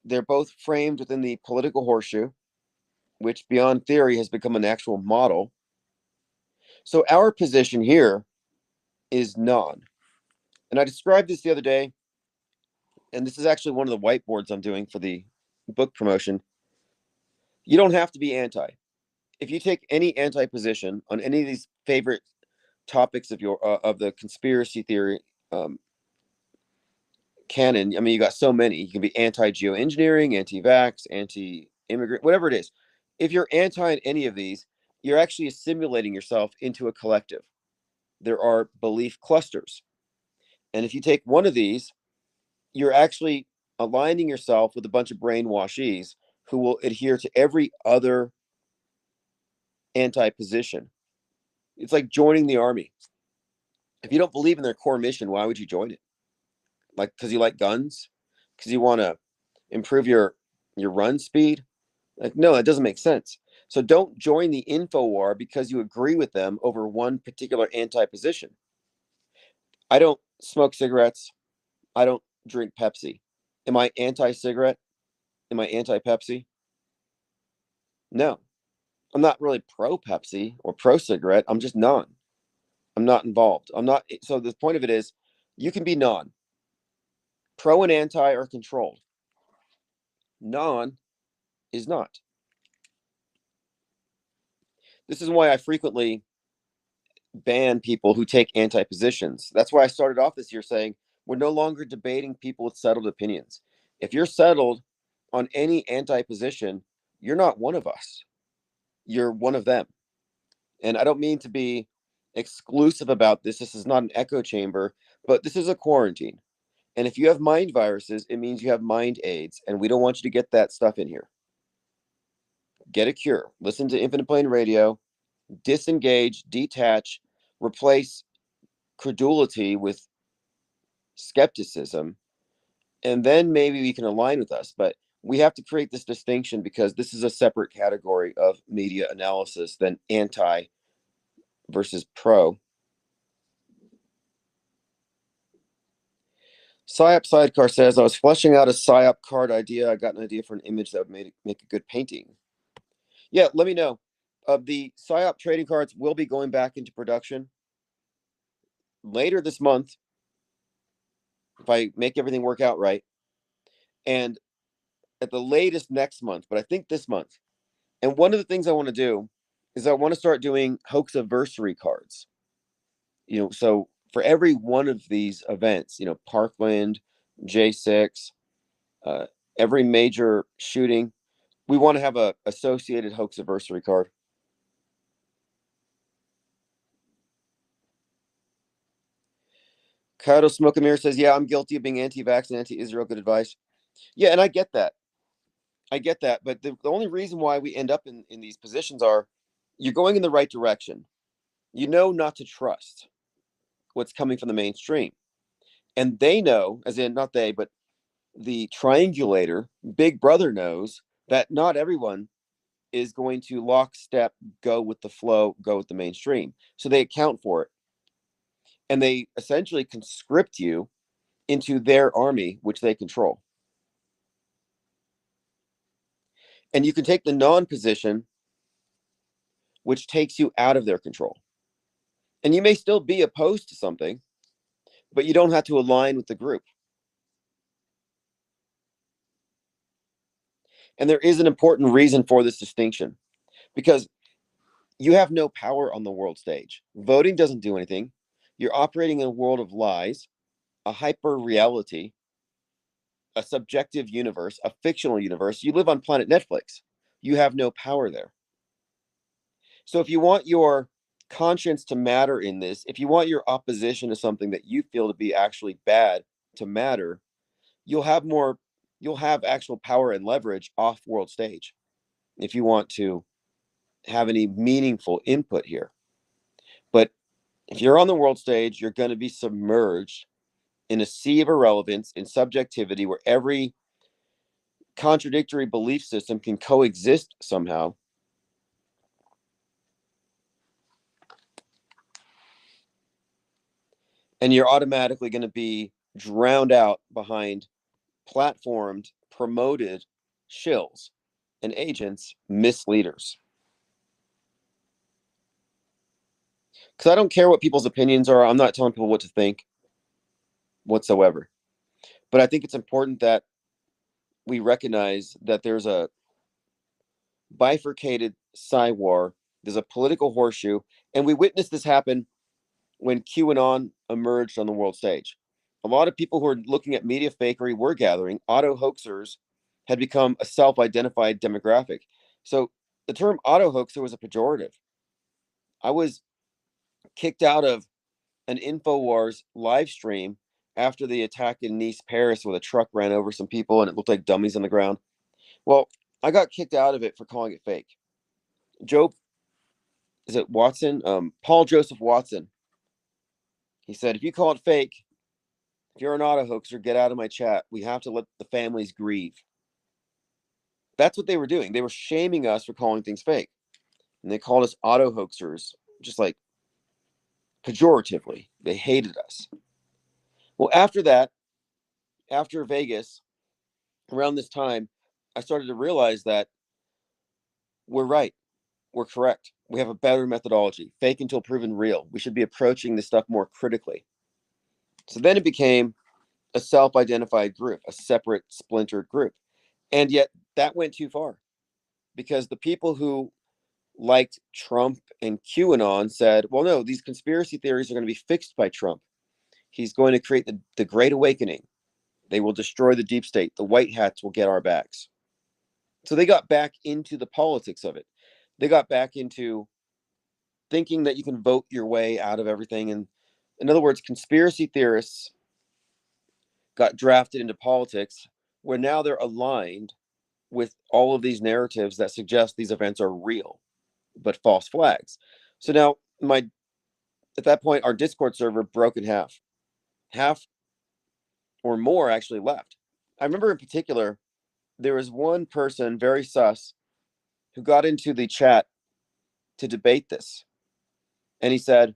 They're both framed within the political horseshoe, which beyond theory has become an actual model. So our position here is non. And I described this the other day, and this is actually one of the whiteboards I'm doing for the book promotion. You don't have to be anti. If you take any anti position on any of these favorite topics of the conspiracy theory canon, I mean, you got so many. You can be anti-geoengineering, anti-vax, anti-immigrant, whatever it is. If you're anti in any of these, you're actually assimilating yourself into a collective. There are belief clusters. And if you take one of these, you're actually aligning yourself with a bunch of brainwashees who will adhere to every other anti-position. It's like joining the army. If you don't believe in their core mission, why would you join it? Like, because you like guns? Because you want to improve your run speed? Like, no, that doesn't make sense. So don't join the info war because you agree with them over one particular anti-position. I don't smoke cigarettes. I don't drink Pepsi. Am I anti-cigarette? Am I anti-Pepsi? No. I'm not really pro-Pepsi or pro-cigarette. I'm just non. I'm not involved. I'm not. So the point of it is, you can be non. Pro and anti are controlled. Non is not. This is why I frequently ban people who take anti positions. That's why I started off this year saying we're no longer debating people with settled opinions. If you're settled on any anti position, you're not one of us. You're one of them. And I don't mean to be exclusive about this. This is not an echo chamber, but this is a quarantine. And if you have mind viruses, it means you have mind aids, and we don't want you to get that stuff in here. Get a cure. Listen to Infinite Plane Radio. Disengage, detach, replace credulity with skepticism, and then maybe we can align with us. But we have to create this distinction because this is a separate category of media analysis than anti versus pro. PsyOp Sidecar says, I was fleshing out a PsyOp card idea. I got an idea for an image that would make a good painting. Yeah, let me know. The PsyOp trading cards will be going back into production later this month if I make everything work out right. And at the latest next month, but I think this month. And one of the things I want to do is I want to start doing hoax anniversary cards. So for every one of these events, Parkland, J6, uh, every major shooting, we want to have a associated hoax anniversary card. Kaido Smokamir says, yeah, I'm guilty of being anti-vax and anti-Israel. Good advice. Yeah, and I get that. But the only reason why we end up in these positions are you're going in the right direction. You know not to trust what's coming from the mainstream. And they know, as in not they, but the triangulator, Big Brother knows that not everyone is going to lockstep, go with the flow, go with the mainstream. So they account for it. And they essentially conscript you into their army, which they control. And you can take the non-position, which takes you out of their control. And you may still be opposed to something, but you don't have to align with the group. And there is an important reason for this distinction, because you have no power on the world stage. Voting doesn't do anything. You're operating in a world of lies, a hyper reality, a subjective universe, a fictional universe. You live on planet Netflix. You have no power there. So if you want your conscience to matter in this, if you want your opposition to something that you feel to be actually bad to matter, you'll have actual power and leverage off world stage if you want to have any meaningful input here. But if you're on the world stage, you're going to be submerged in a sea of irrelevance, in subjectivity, where every contradictory belief system can coexist somehow. And you're automatically going to be drowned out behind platformed, promoted shills and agents, misleaders. Because I don't care what people's opinions are. I'm not telling people what to think whatsoever. But I think it's important that we recognize that there's a bifurcated war. There's a political horseshoe. And we witnessed this happen when QAnon emerged on the world stage. A lot of people who are looking at media fakery were gathering. Auto hoaxers had become a self-identified demographic. So the term auto hoaxer was a pejorative. I was kicked out of an InfoWars live stream after the attack in Nice, Paris, where the truck ran over some people and it looked like dummies on the ground. Well, I got kicked out of it for calling it fake. Joe, is it Watson? Paul Joseph Watson. He said, if you call it fake, if you're an auto hoaxer, get out of my chat. We have to let the families grieve. That's what they were doing. They were shaming us for calling things fake. And they called us auto hoaxers, just like pejoratively. They hated us. Well, after that, after Vegas, around this time, I started to realize that we're right. We're correct. We have a better methodology. Fake until proven real. We should be approaching this stuff more critically. So then it became a self-identified group, a separate splintered group. And yet that went too far, because the people who liked Trump and QAnon said, well, no, these conspiracy theories are going to be fixed by Trump. He's going to create the Great Awakening. They will destroy the deep state. The white hats will get our backs. So they got back into the politics of it. They got back into thinking that you can vote your way out of everything. And in other words, conspiracy theorists got drafted into politics where now they're aligned with all of these narratives that suggest these events are real, but false flags. So now at that point, our Discord server broke in half. Half or more actually left. I remember in particular, there was one person, very sus, who got into the chat to debate this. And he said,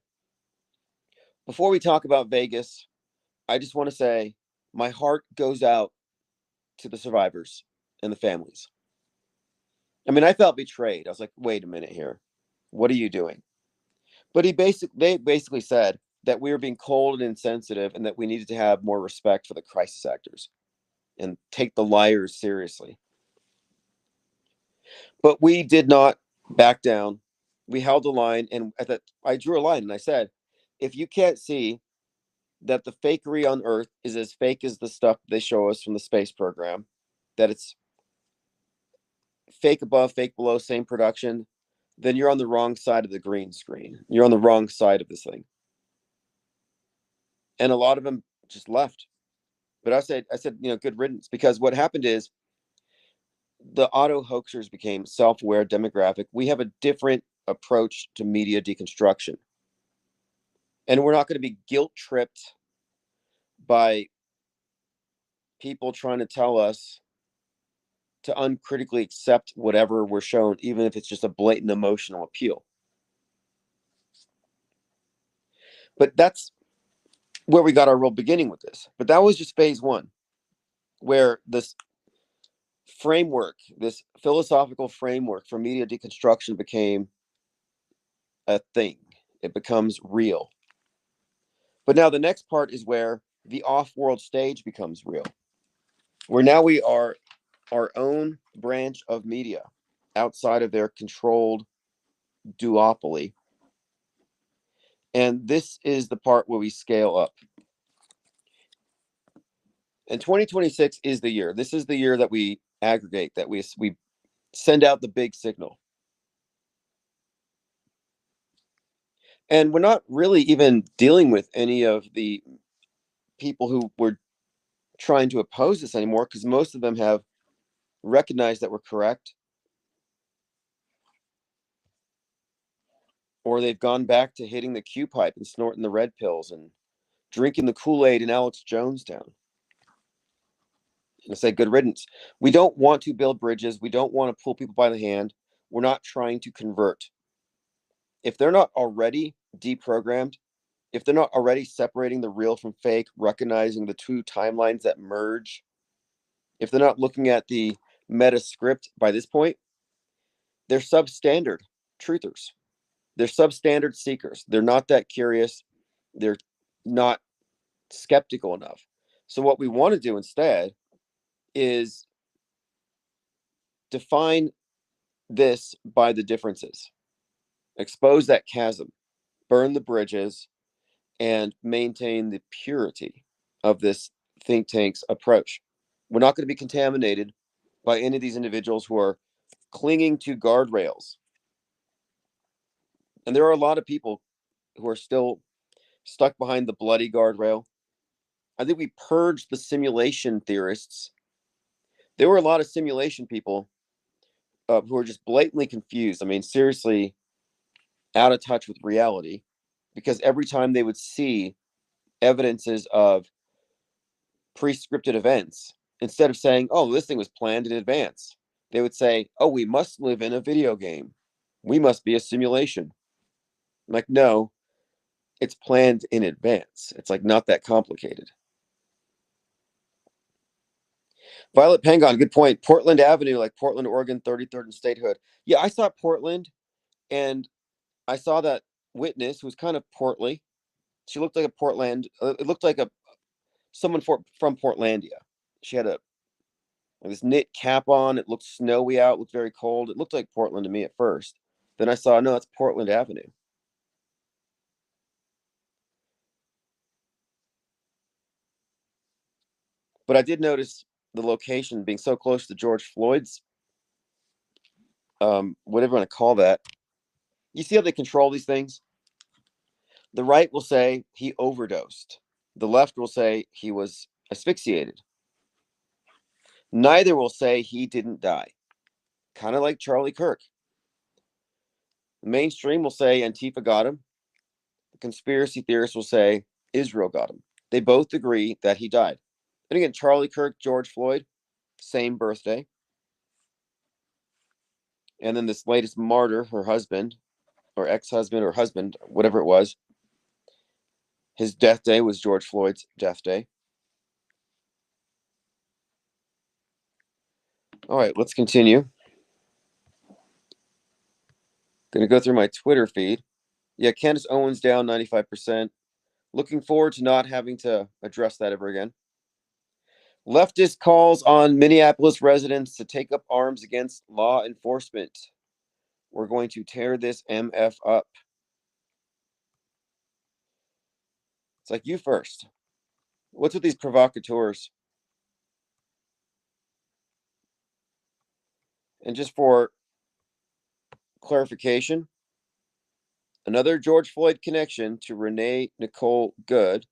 before we talk about Vegas, I just want to say My heart goes out to the survivors and the families. I mean, I felt betrayed. I was like, wait a minute here. What are you doing? But they basically said that we were being cold and insensitive and that we needed to have more respect for the crisis actors and take the liars seriously. But we did not back down. We held the line, and at that, I drew a line and I said, if you can't see that the fakery on Earth is as fake as the stuff they show us from the space program, that it's fake above, fake below, same production, then you're on the wrong side of the green screen. You're on the wrong side of this thing. And a lot of them just left. But I said, good riddance, because what happened is the auto hoaxers became self-aware demographic. We have a different approach to media deconstruction. And we're not going to be guilt tripped by people trying to tell us to uncritically accept whatever we're shown, even if it's just a blatant emotional appeal. But that's where we got our real beginning with this. But that was just phase one, where this framework, this philosophical framework for media deconstruction became a thing. It becomes real. But now the next part is where the off-world stage becomes real, where now we are our own branch of media outside of their controlled duopoly. And this is the part where we scale up. And 2026 is the year. This is the year that we aggregate, that we send out the big signal. And we're not really even dealing with any of the people who were trying to oppose this anymore, because most of them have recognized that we're correct, or they've gone back to hitting the Q pipe and snorting the red pills and drinking the Kool-Aid in Alex Jonestown. And I say good riddance. We don't want to build bridges. We don't want to pull people by the hand. We're not trying to convert. If they're not already deprogrammed, if they're not already separating the real from fake, recognizing the two timelines that merge, if they're not looking at the meta script by this point, they're substandard truthers. They're substandard seekers. They're not that curious. They're not skeptical enough. So what we want to do instead is define this by the differences, expose that chasm, burn the bridges, and maintain the purity of this think tank's approach. We're not going to be contaminated by any of these individuals who are clinging to guardrails. And there are a lot of people who are still stuck behind the bloody guardrail. I think we purged the simulation theorists. There were a lot of simulation people who are just blatantly confused. I mean, seriously, out of touch with reality, because every time they would see evidences of pre-scripted events, instead of saying, oh, this thing was planned in advance, they would say, oh, we must live in a video game. We must be a simulation. I'm like, no, it's planned in advance. It's like not that complicated. Violet Pangon, good point. Portland Avenue, like Portland, Oregon, 33rd and Statehood. Yeah, I saw Portland, and I saw that witness who was kind of portly. She looked like a Portland. It looked like someone from Portlandia. She had like this knit cap on. It looked snowy out. It looked very cold. It looked like Portland to me at first. Then I saw, no, it's Portland Avenue. But I did notice the location being so close to George Floyd's, whatever you want to call that. You see how they control these things? The right will say he overdosed. The left will say he was asphyxiated. Neither will say he didn't die. Kind of like Charlie Kirk. The mainstream will say Antifa got him. The conspiracy theorists will say Israel got him. They both agree that he died. And again, Charlie Kirk, George Floyd, same birthday. And then this latest martyr, her husband, or ex-husband, or husband, whatever it was, his death day was George Floyd's death day. All right, let's continue. Going to go through my Twitter feed. Yeah, Candace Owens down 95%. Looking forward to not having to address that ever again. Leftist calls on Minneapolis residents to take up arms against law enforcement. We're going to tear this MF up. It's like, you first. What's with these provocateurs? And just for clarification, another George Floyd connection to Renee Nicole Good,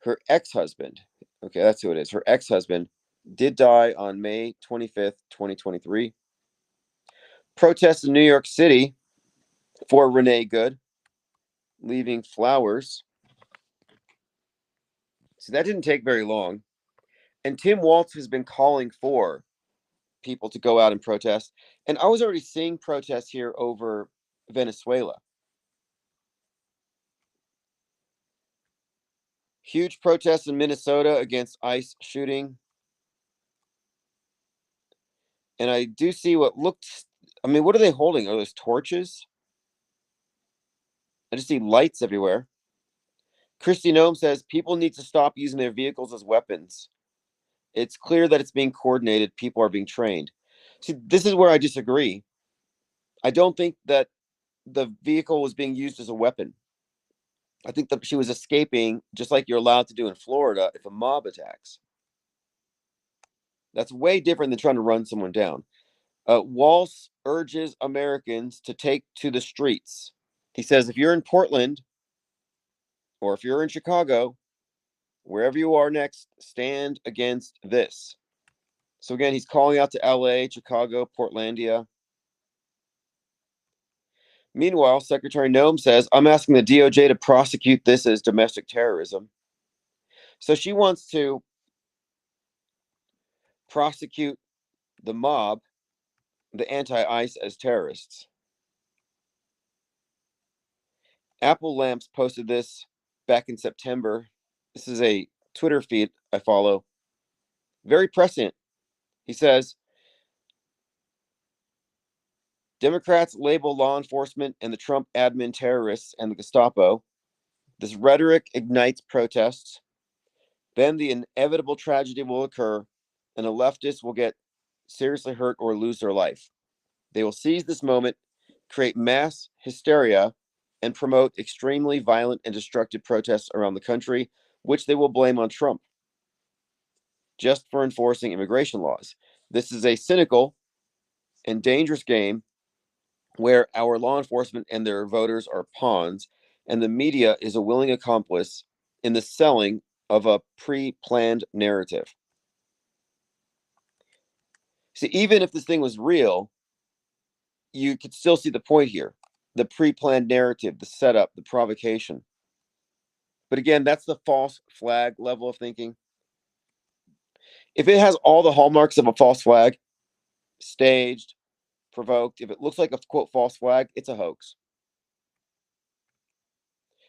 her ex-husband. Okay, that's who it is. Her ex-husband did die on May 25th, 2023. Protests in New York City for Renee Good, leaving flowers. So that didn't take very long. And Tim Walz has been calling for people to go out and protest. And I was already seeing protests here over Venezuela. Huge protests in Minnesota against ICE shooting. And I do see what looked, I mean, what are they holding? Are those torches? I just see lights everywhere. Kristi Noem says people need to stop using their vehicles as weapons. It's clear that it's being coordinated. People are being trained. See, this is where I disagree. I don't think that the vehicle was being used as a weapon. I think that she was escaping, just like you're allowed to do in Florida if a mob attacks. That's way different than trying to run someone down. Walz urges Americans to take to the streets. He says, if you're in Portland or if you're in Chicago, wherever you are next, stand against this. So again, he's calling out to LA, Chicago, Portlandia. Meanwhile, Secretary Noem says, I'm asking the DOJ to prosecute this as domestic terrorism. So she wants to prosecute the mob, the anti-ICE, as terrorists. Apple Lamps posted this back in September. This is a Twitter feed I follow. Very prescient. He says, Democrats label law enforcement and the Trump admin terrorists and the Gestapo. This rhetoric ignites protests. Then the inevitable tragedy will occur, and the leftists will get seriously hurt or lose their life. They will seize this moment, create mass hysteria, and promote extremely violent and destructive protests around the country, which they will blame on Trump just for enforcing immigration laws. This is a cynical and dangerous game where our law enforcement and their voters are pawns, and the media is a willing accomplice in the selling of a pre-planned narrative. See, even if this thing was real, you could still see the point here. The pre-planned narrative, the setup, the provocation. But again, that's the false flag level of thinking. If it has all the hallmarks of a false flag, staged, provoked, if it looks like a quote false flag, it's a hoax.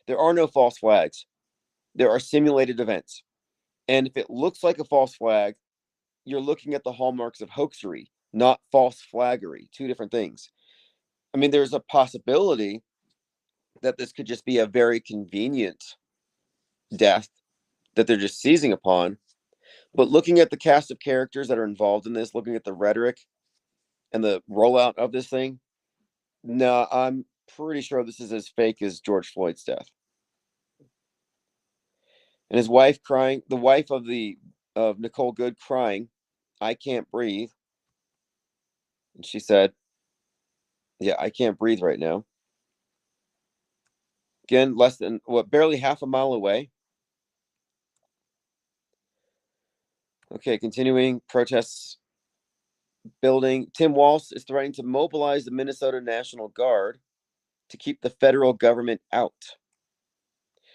There are no false flags. There are simulated events. And if it looks like a false flag, you're looking at the hallmarks of hoaxery, not false flaggery, two different things. I mean, there's a possibility that this could just be a very convenient death that they're just seizing upon. But looking at the cast of characters that are involved in this, looking at the rhetoric and the rollout of this thing, no, I'm pretty sure this is as fake as George Floyd's death. And his wife crying, the wife of Nicole Good crying, I can't breathe. And she said, yeah, I can't breathe right now. Again, less than barely half a mile away. Okay, continuing protests building. Tim Walz is threatening to mobilize the Minnesota National Guard to keep the federal government out.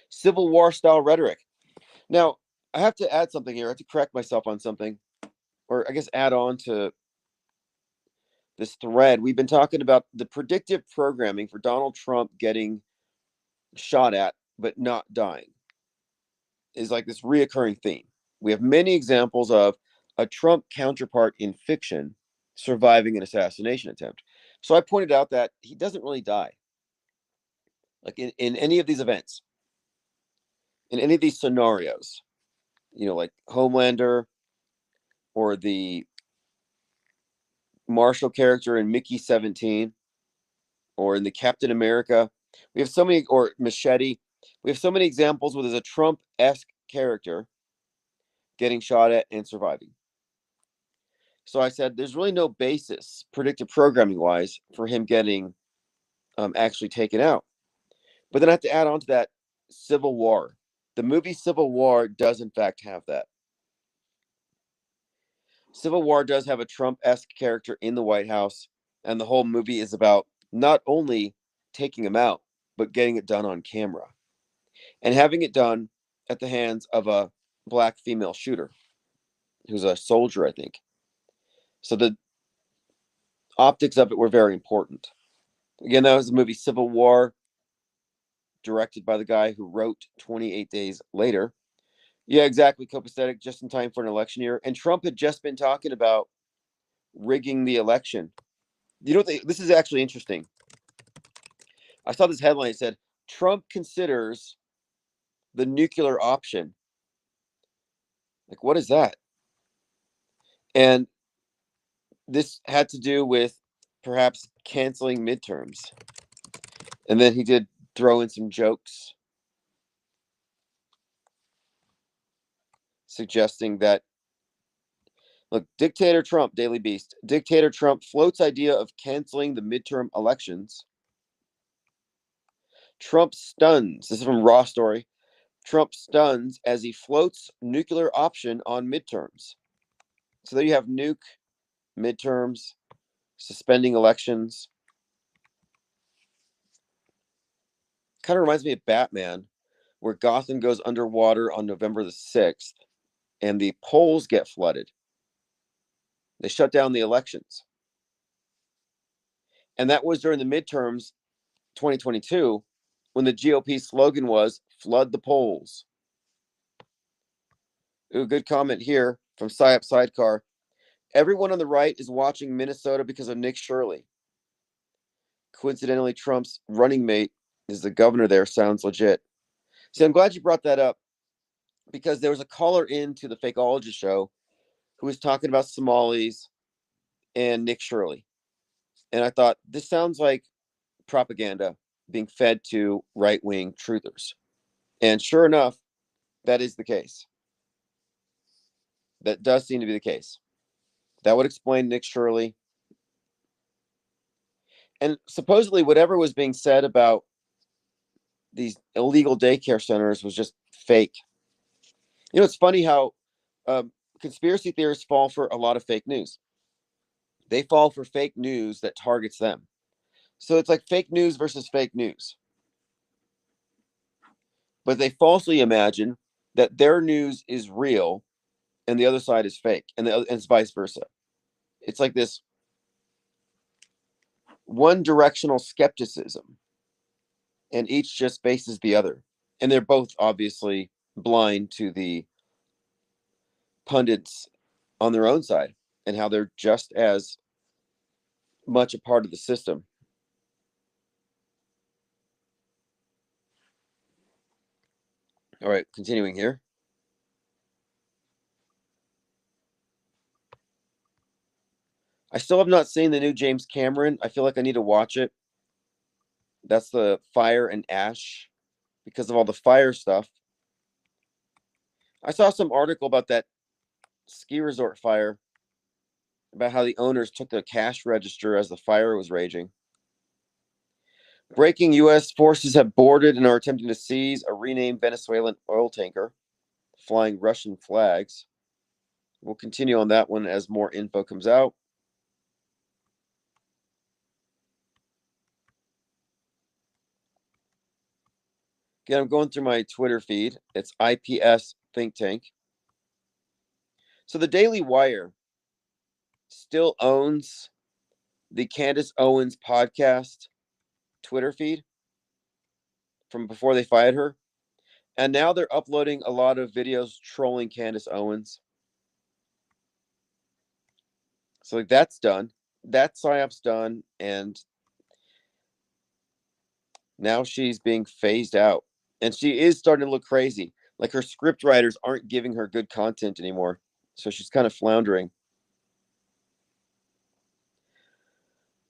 Civil War style rhetoric. Now, I have to add something here. I have to correct myself on something, or I guess add on to this thread. We've been talking about the predictive programming for Donald Trump getting shot at but not dying is like this reoccurring theme. We have many examples of a Trump counterpart in fiction surviving an assassination attempt. So I pointed out that he doesn't really die. Like in any of these events, in any of these scenarios, like Homelander or the Marshall character in Mickey 17, or in the Captain America. We have so many, or Machete. We have so many examples where there's a Trump-esque character getting shot at and surviving. So I said, there's really no basis, predictive programming wise, for him getting actually taken out. But then I have to add on to that Civil War. The movie Civil War does in fact have that. Civil War does have a Trump-esque character in the White House, and the whole movie is about not only taking him out, but getting it done on camera and having it done at the hands of a black female shooter who's a soldier, I think. So the optics of it were very important. Again, that was the movie Civil War, directed by the guy who wrote 28 Days Later. Yeah, exactly. Copacetic, just in time for an election year. And Trump had just been talking about rigging the election. This is actually interesting. I saw this headline. It said, Trump considers the nuclear option. Like, what is that? And this had to do with perhaps canceling midterms. And then he did throw in some jokes suggesting that, look, Dictator Trump, Daily Beast, Dictator Trump floats idea of canceling the midterm elections. Trump stuns, this is from Raw Story, Trump stuns as he floats nuclear option on midterms. So there you have nuke, midterms, suspending elections. Kind of reminds me of Batman, where Gotham goes underwater on November the 6th and the polls get flooded. They shut down the elections. And that was during the midterms 2022, when the GOP slogan was flood the polls. Ooh, good comment here from Psyop Sidecar. Everyone on the right is watching Minnesota because of Nick Shirley. Coincidentally, Trump's running mate is the governor there. Sounds legit. See, I'm glad you brought that up, because there was a caller into the Fakeologist show who was talking about Somalis and Nick Shirley. And I thought, this sounds like propaganda being fed to right-wing truthers. And sure enough, that is the case. That does seem to be the case. That would explain Nick Shirley. And supposedly whatever was being said about these illegal daycare centers was just fake. It's funny how conspiracy theorists fall for a lot of fake news. They fall for fake news that targets them. So it's like fake news versus fake news. But they falsely imagine that their news is real and the other side is fake, and it's vice versa. It's like this one directional skepticism, and each just faces the other. And they're both obviously blind to the pundits on their own side and how they're just as much a part of the system. All right, continuing here. I still have not seen the new James Cameron. I feel like I need to watch it. That's the Fire and Ash, because of all the fire stuff. I saw some article about that ski resort fire, about how the owners took the cash register as the fire was raging. Breaking U.S. forces have boarded and are attempting to seize a renamed Venezuelan oil tanker flying Russian flags. We'll continue on that one as more info comes out. Again, I'm going through my Twitter feed. It's IPS Think Tank. So the Daily Wire still owns the Candace Owens podcast Twitter feed from before they fired her. And now they're uploading a lot of videos trolling Candace Owens. So like that's done. That psyop's done, and now she's being phased out. And she is starting to look crazy. Like her script writers aren't giving her good content anymore. So she's kind of floundering.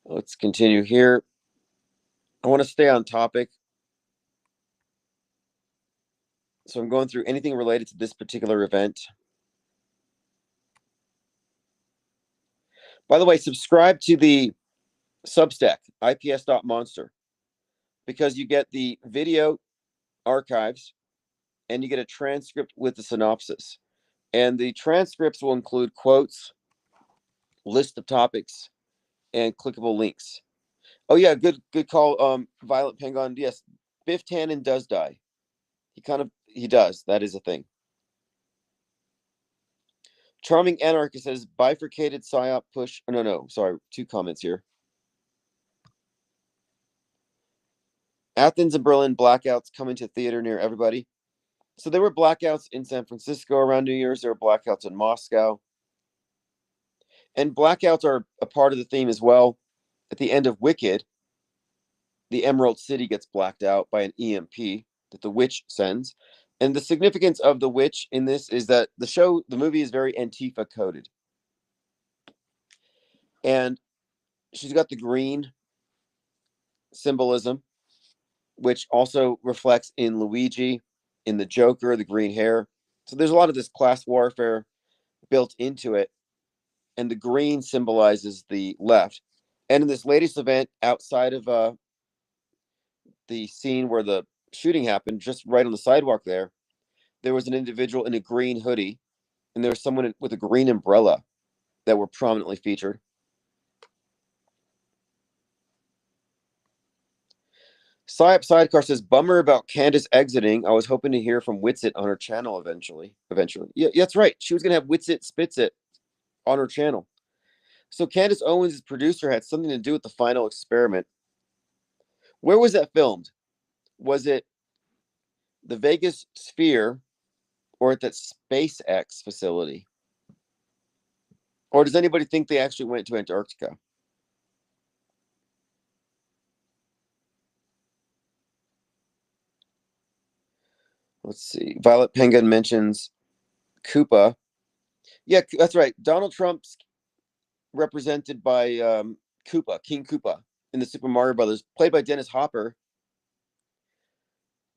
Let's continue here. I want to stay on topic. So I'm going through anything related to this particular event. By the way, subscribe to the Substack, ips.monster, because you get the video archives and you get a transcript with the synopsis. And the transcripts will include quotes, list of topics, and clickable links. Oh yeah, good call. Violet Pengon. Yes, Biff Tannen does die. He does. That is a thing. Charming Anarchist says bifurcated psyop push. Oh, no. Sorry, 2 comments here. Athens and Berlin blackouts coming to theater near everybody. So there were blackouts in San Francisco around New Year's. There were blackouts in Moscow. And blackouts are a part of the theme as well. At the end of Wicked, the Emerald City gets blacked out by an EMP that the witch sends. And the significance of the witch in this is that the movie is very Antifa coded. And she's got the green symbolism, which also reflects in Luigi, in the Joker, the green hair. So there's a lot of this class warfare built into it. And the green symbolizes the left. And in this latest event, outside of the scene where the shooting happened, just right on the sidewalk there was an individual in a green hoodie, and there was someone with a green umbrella that were prominently featured. Psyop Sidecar says, bummer about Candace exiting. I was hoping to hear from Witsit on her channel eventually. Yeah, that's right. She was going to have Witsit Spitsit on her channel. So Candace Owens' producer had something to do with the final experiment. Where was that filmed? Was it the Vegas Sphere or at that SpaceX facility? Or does anybody think they actually went to Antarctica? Let's see. Violet Penguin mentions Koopa. Yeah, that's right. Donald Trump's represented by Koopa, King Koopa in the Super Mario Brothers, played by Dennis Hopper,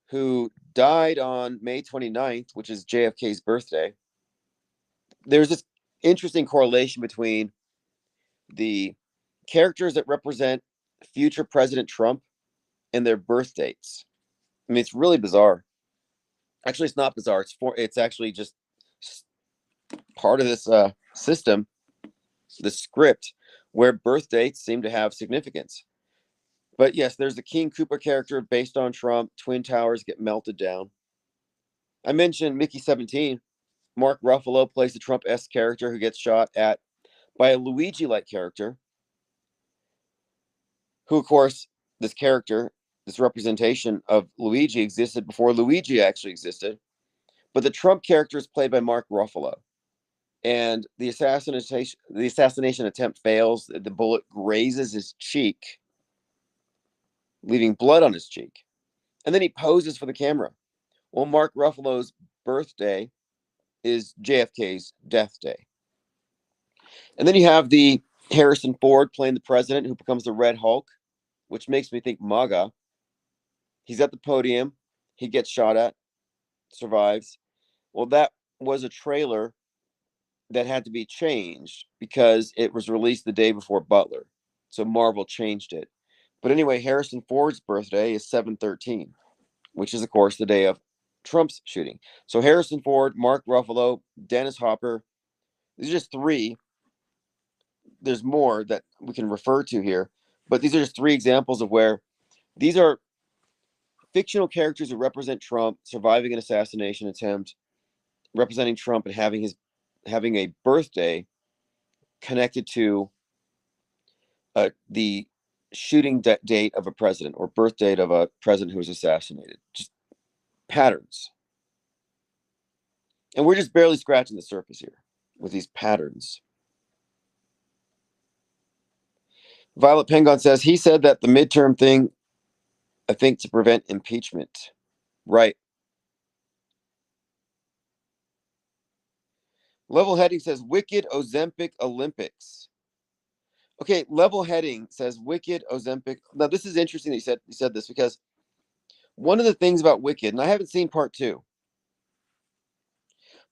who died on May 29th, which is JFK's birthday. There's this interesting correlation between the characters that represent future President Trump and their birth dates. I mean, it's really bizarre. Actually, it's not bizarre. It's actually just part of this system, the script, where birth dates seem to have significance. But yes, there's the King Koopa character based on Trump. Twin Towers get melted down. I mentioned Mickey 17. Mark Ruffalo plays the Trump-esque character who gets shot at by a Luigi-like character, who, of course, this representation of Luigi existed before Luigi actually existed. But the Trump character is played by Mark Ruffalo. And the assassination attempt fails. The bullet grazes his cheek, leaving blood on his cheek. And then he poses for the camera. Well, Mark Ruffalo's birthday is JFK's death day. And then you have the Harrison Ford playing the president who becomes the Red Hulk, which makes me think MAGA. He's at the podium. He gets shot at, survives. Well, that was a trailer that had to be changed because it was released the day before Butler. So Marvel changed it. But anyway, Harrison Ford's birthday is 7/13, which is, of course, the day of Trump's shooting. So Harrison Ford, Mark Ruffalo, Dennis Hopper, these are just 3. There's more that we can refer to here, but these are just 3 examples of where these are fictional characters who represent Trump surviving an assassination attempt, representing Trump and having a birthday connected to the shooting date of a president or birth date of a president who was assassinated. Just patterns. And we're just barely scratching the surface here with these patterns. Violet Pengon says he said that the midterm thing, I think, to prevent impeachment. Right. Level Heading says Wicked Ozempic Olympics. Okay, Level Heading says Wicked Ozempic. Now this is interesting that you said this, because one of the things about Wicked, and I haven't seen part 2,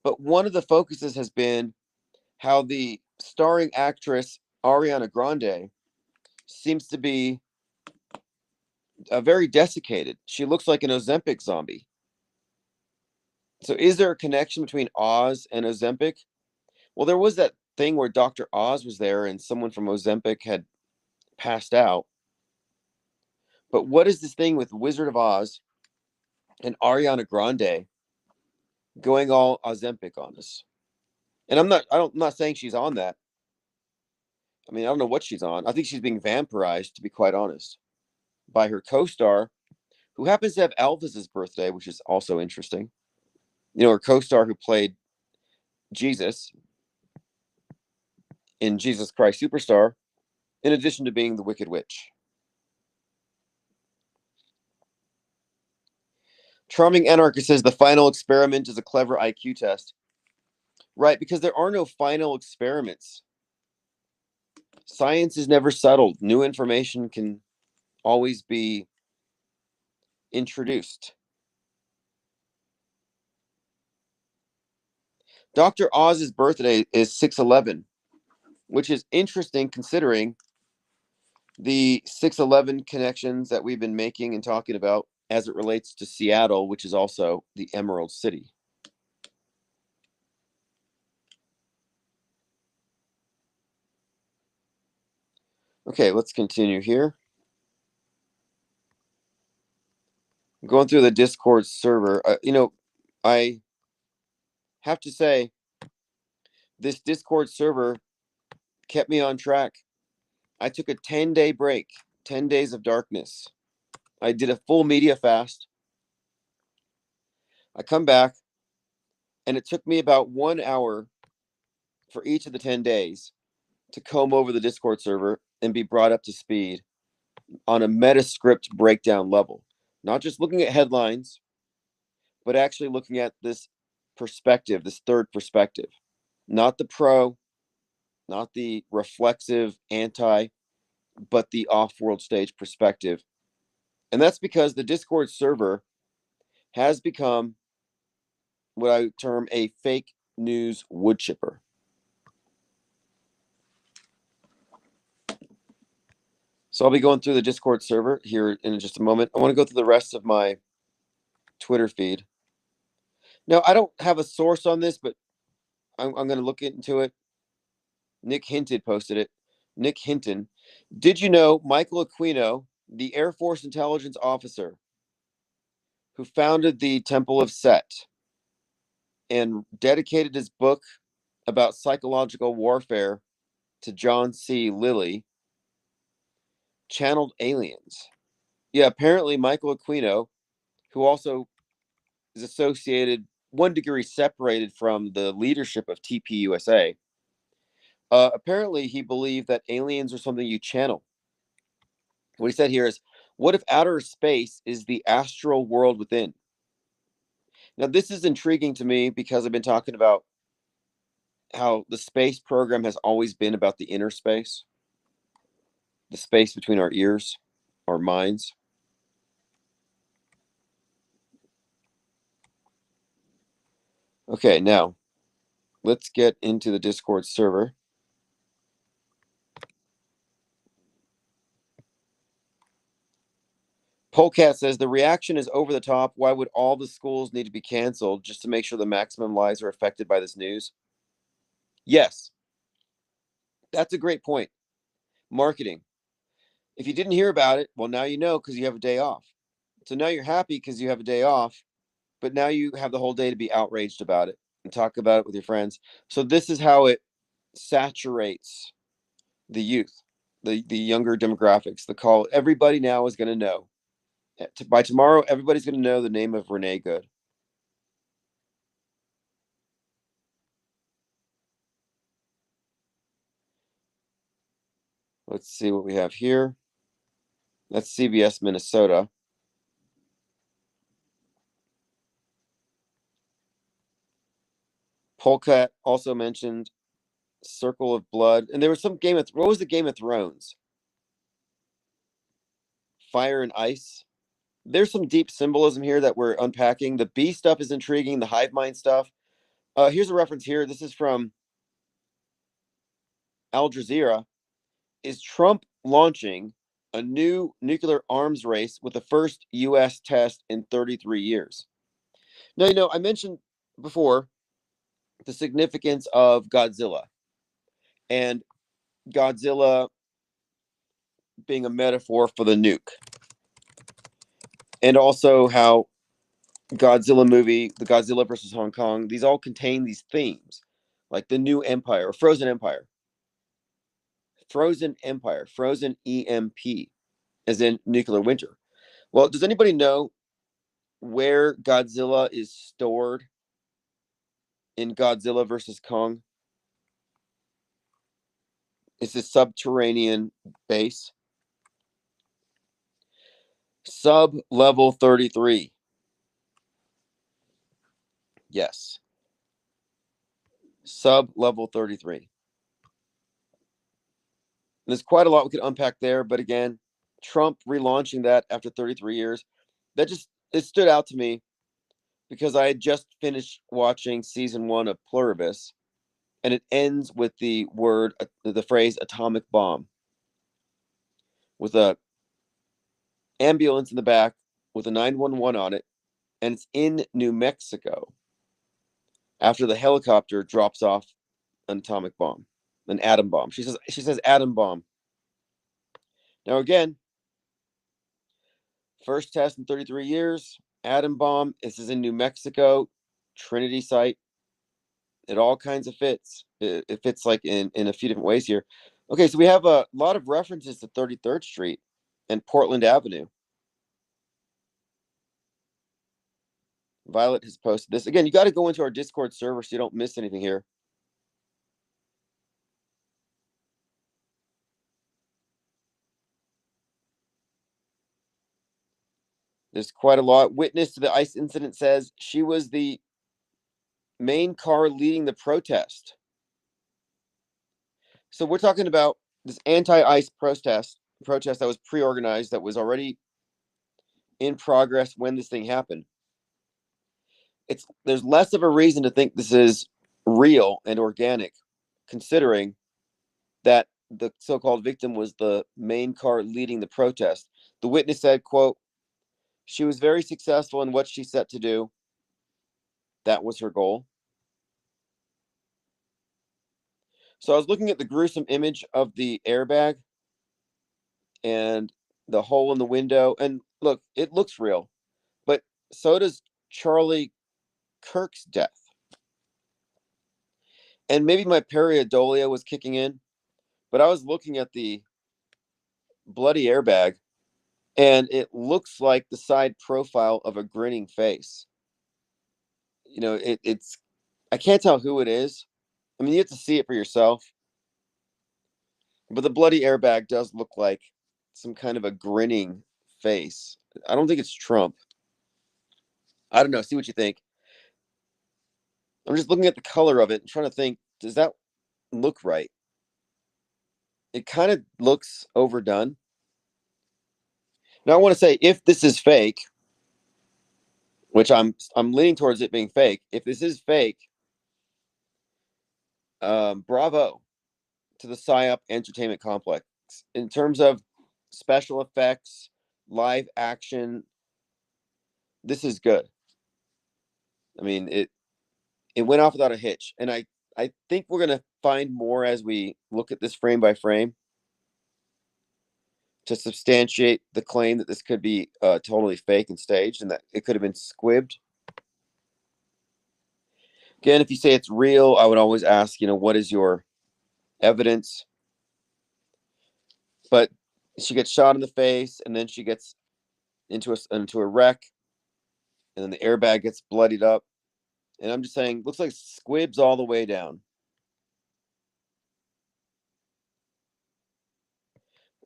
but one of the focuses has been how the starring actress Ariana Grande seems to be very desiccated. She looks like an Ozempic zombie. So is there a connection between Oz and Ozempic? Well, there was that thing where Dr. Oz was there and someone from Ozempic had passed out. But what is this thing with Wizard of Oz and Ariana Grande going all Ozempic on us? And I'm not saying she's on that. I mean, I don't know what she's on. I think she's being vampirized, to be quite honest, by her co-star, who happens to have Elvis's birthday, which is also interesting. You know, her co-star who played Jesus in Jesus Christ Superstar, in addition to being the Wicked Witch. Charming Anarchist says the final experiment is a clever IQ test. Right, because there are no final experiments. Science is never settled. New information can always be introduced. Dr. Oz's birthday is 6/11, which is interesting considering the 6/11 connections that we've been making and talking about as it relates to Seattle, which is also the Emerald City. Okay, let's continue here. I'm going through the Discord server. I have to say, this Discord server kept me on track. I took a 10-day break, 10 days of darkness. I did a full media fast. I come back, and it took me about 1 hour for each of the 10 days to comb over the Discord server and be brought up to speed on a Metascript breakdown level. Not just looking at headlines, but actually looking at this perspective, this third perspective. Not the pro, not the reflexive anti, but the off-world stage perspective. And that's because the Discord server has become what I term a fake news wood chipper. So I'll be going through the Discord server here in just a moment. I want to go through the rest of my Twitter feed. Now, I don't have a source on this, but I'm going to look into it. Nick Hinton posted it. Nick Hinton. Did you know Michael Aquino, the Air Force intelligence officer who founded the Temple of Set and dedicated his book about psychological warfare to John C. Lilly, channeled aliens? Yeah, apparently Michael Aquino, who also is associated 1 degree separated from the leadership of TPUSA, apparently he believed that aliens are something you channel. What he said here is, what if outer space is the astral world within? Now, this is intriguing to me because I've been talking about how the space program has always been about the inner space, the space between our ears, our minds. Okay, now let's get into the Discord server. Polecat says the reaction is over the top. Why would all the schools need to be canceled just to make sure the maximum lives are affected by this news? Yes, that's a great point. Marketing. If you didn't hear about it, well, now you know because you have a day off. So now you're happy because you have a day off, but now you have the whole day to be outraged about it and talk about it with your friends. So this is how it saturates the youth, the younger demographics. The call, everybody now is going to know. By tomorrow, everybody's going to know the name of Renee Good. Let's see what we have here. That's CBS Minnesota. Polecat also mentioned Circle of Blood, and there was some what was the Game of Thrones? Fire and Ice. There's some deep symbolism here that we're unpacking. The bee stuff is intriguing. The hive mind stuff. Here's a reference here. This is from Al Jazeera. Is Trump launching a new nuclear arms race with the first U.S. test in 33 years? Now, I mentioned before the significance of Godzilla and Godzilla being a metaphor for the nuke, and also how Godzilla movie, the Godzilla versus Hong Kong, these all contain these themes, like the new empire or Frozen Empire, Frozen EMP, as in nuclear winter. Well, does anybody know where Godzilla is stored in Godzilla versus Kong? It's a subterranean base. Sub level 33. Yes. Sub level 33. There's quite a lot we could unpack there, but again, Trump relaunching that after 33 years, it stood out to me because I had just finished watching season 1 of Pluribus, and it ends with the phrase atomic bomb, with a ambulance in the back with a 911 on it, and it's in New Mexico after the helicopter drops off an atomic bomb, an atom bomb. She says atom bomb. Now again, first test in 33 years, atom bomb. This is in New Mexico, Trinity site. It all kinds of fits. It fits like in a few different ways here. Okay, so we have a lot of references to 33rd Street and Portland Avenue. Violet has posted this. Again, you got to go into our Discord server so you don't miss anything here. There's quite a lot. Witness to the ICE incident says she was the main car leading the protest. So we're talking about this anti-ICE protest that was pre-organized, that was already in progress when this thing happened. There's less of a reason to think this is real and organic, considering that the so-called victim was the main car leading the protest. The witness said, quote, "She was very successful in what she set to do. That was her goal." So I was looking at the gruesome image of the airbag and the hole in the window, and look, it looks real, but so does Charlie Kirk's death. And maybe my pareidolia was kicking in, but I was looking at the bloody airbag, and it looks like the side profile of a grinning face. It's I can't tell who it is. I mean, you have to see it for yourself. But the bloody airbag does look like some kind of a grinning face. I don't think it's Trump. I don't know. See what you think. I'm just looking at the color of it and trying to think, does that look right? It kind of looks overdone. Now I want to say, if this is fake, which I'm leaning towards it being fake. If this is fake, bravo to the PSYOP Entertainment Complex in terms of special effects, live action. This is good. I mean, it went off without a hitch, and I think we're gonna find more as we look at this frame by frame to substantiate the claim that this could be totally fake and staged, and that it could have been squibbed. Again, if you say it's real, I would always ask, what is your evidence? But she gets shot in the face, and then she gets into a wreck, and then the airbag gets bloodied up. And I'm just saying, looks like squibs all the way down.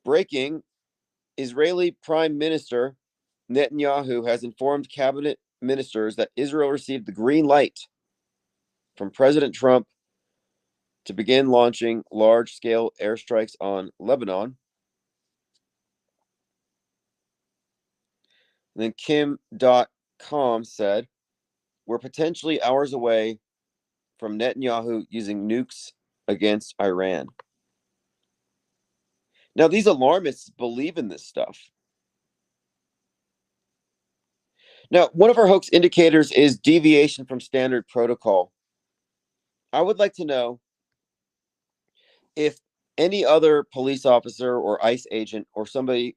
Breaking: Israeli Prime Minister Netanyahu has informed cabinet ministers that Israel received the green light from President Trump to begin launching large-scale airstrikes on Lebanon. And then Kim.com said, we're potentially hours away from Netanyahu using nukes against Iran. Now, these alarmists believe in this stuff. Now, one of our hoax indicators is deviation from standard protocol. I would like to know if any other police officer or ICE agent or somebody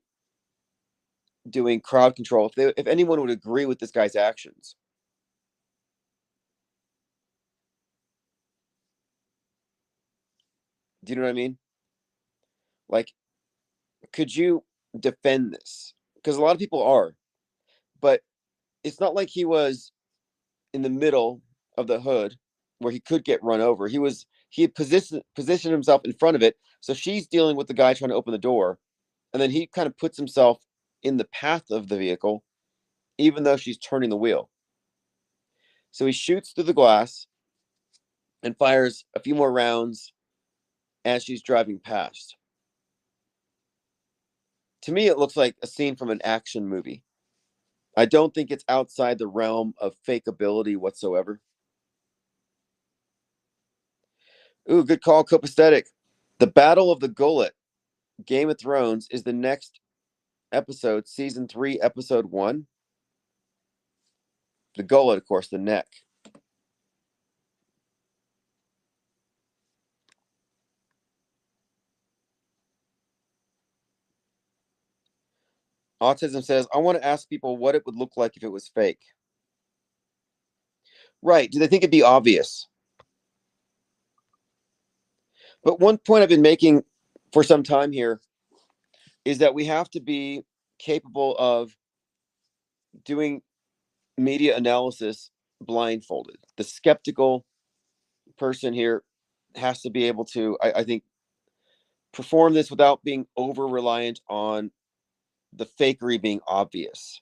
doing crowd control, if anyone would agree with this guy's actions. Do you know what I mean? Like, could you defend this? Because a lot of people are, but it's not like he was in the middle of the hood where he could get run over. He had positioned himself in front of it. So she's dealing with the guy trying to open the door, and then he kind of puts himself in the path of the vehicle, even though she's turning the wheel. So he shoots through the glass and fires a few more rounds as she's driving past. To me, it looks like a scene from an action movie. I don't think it's outside the realm of fakeability whatsoever. Ooh, good call, copacetic. The Battle of the Gullet, Game of Thrones, is the next episode, season 3, episode 1. The gullet, of course, the neck. Autism says, I want to ask people what it would look like if it was fake. Right. Do they think it'd be obvious? But one point I've been making for some time here is that we have to be capable of doing media analysis blindfolded. The skeptical person here has to be able to, I think, perform this without being over reliant on the fakery being obvious.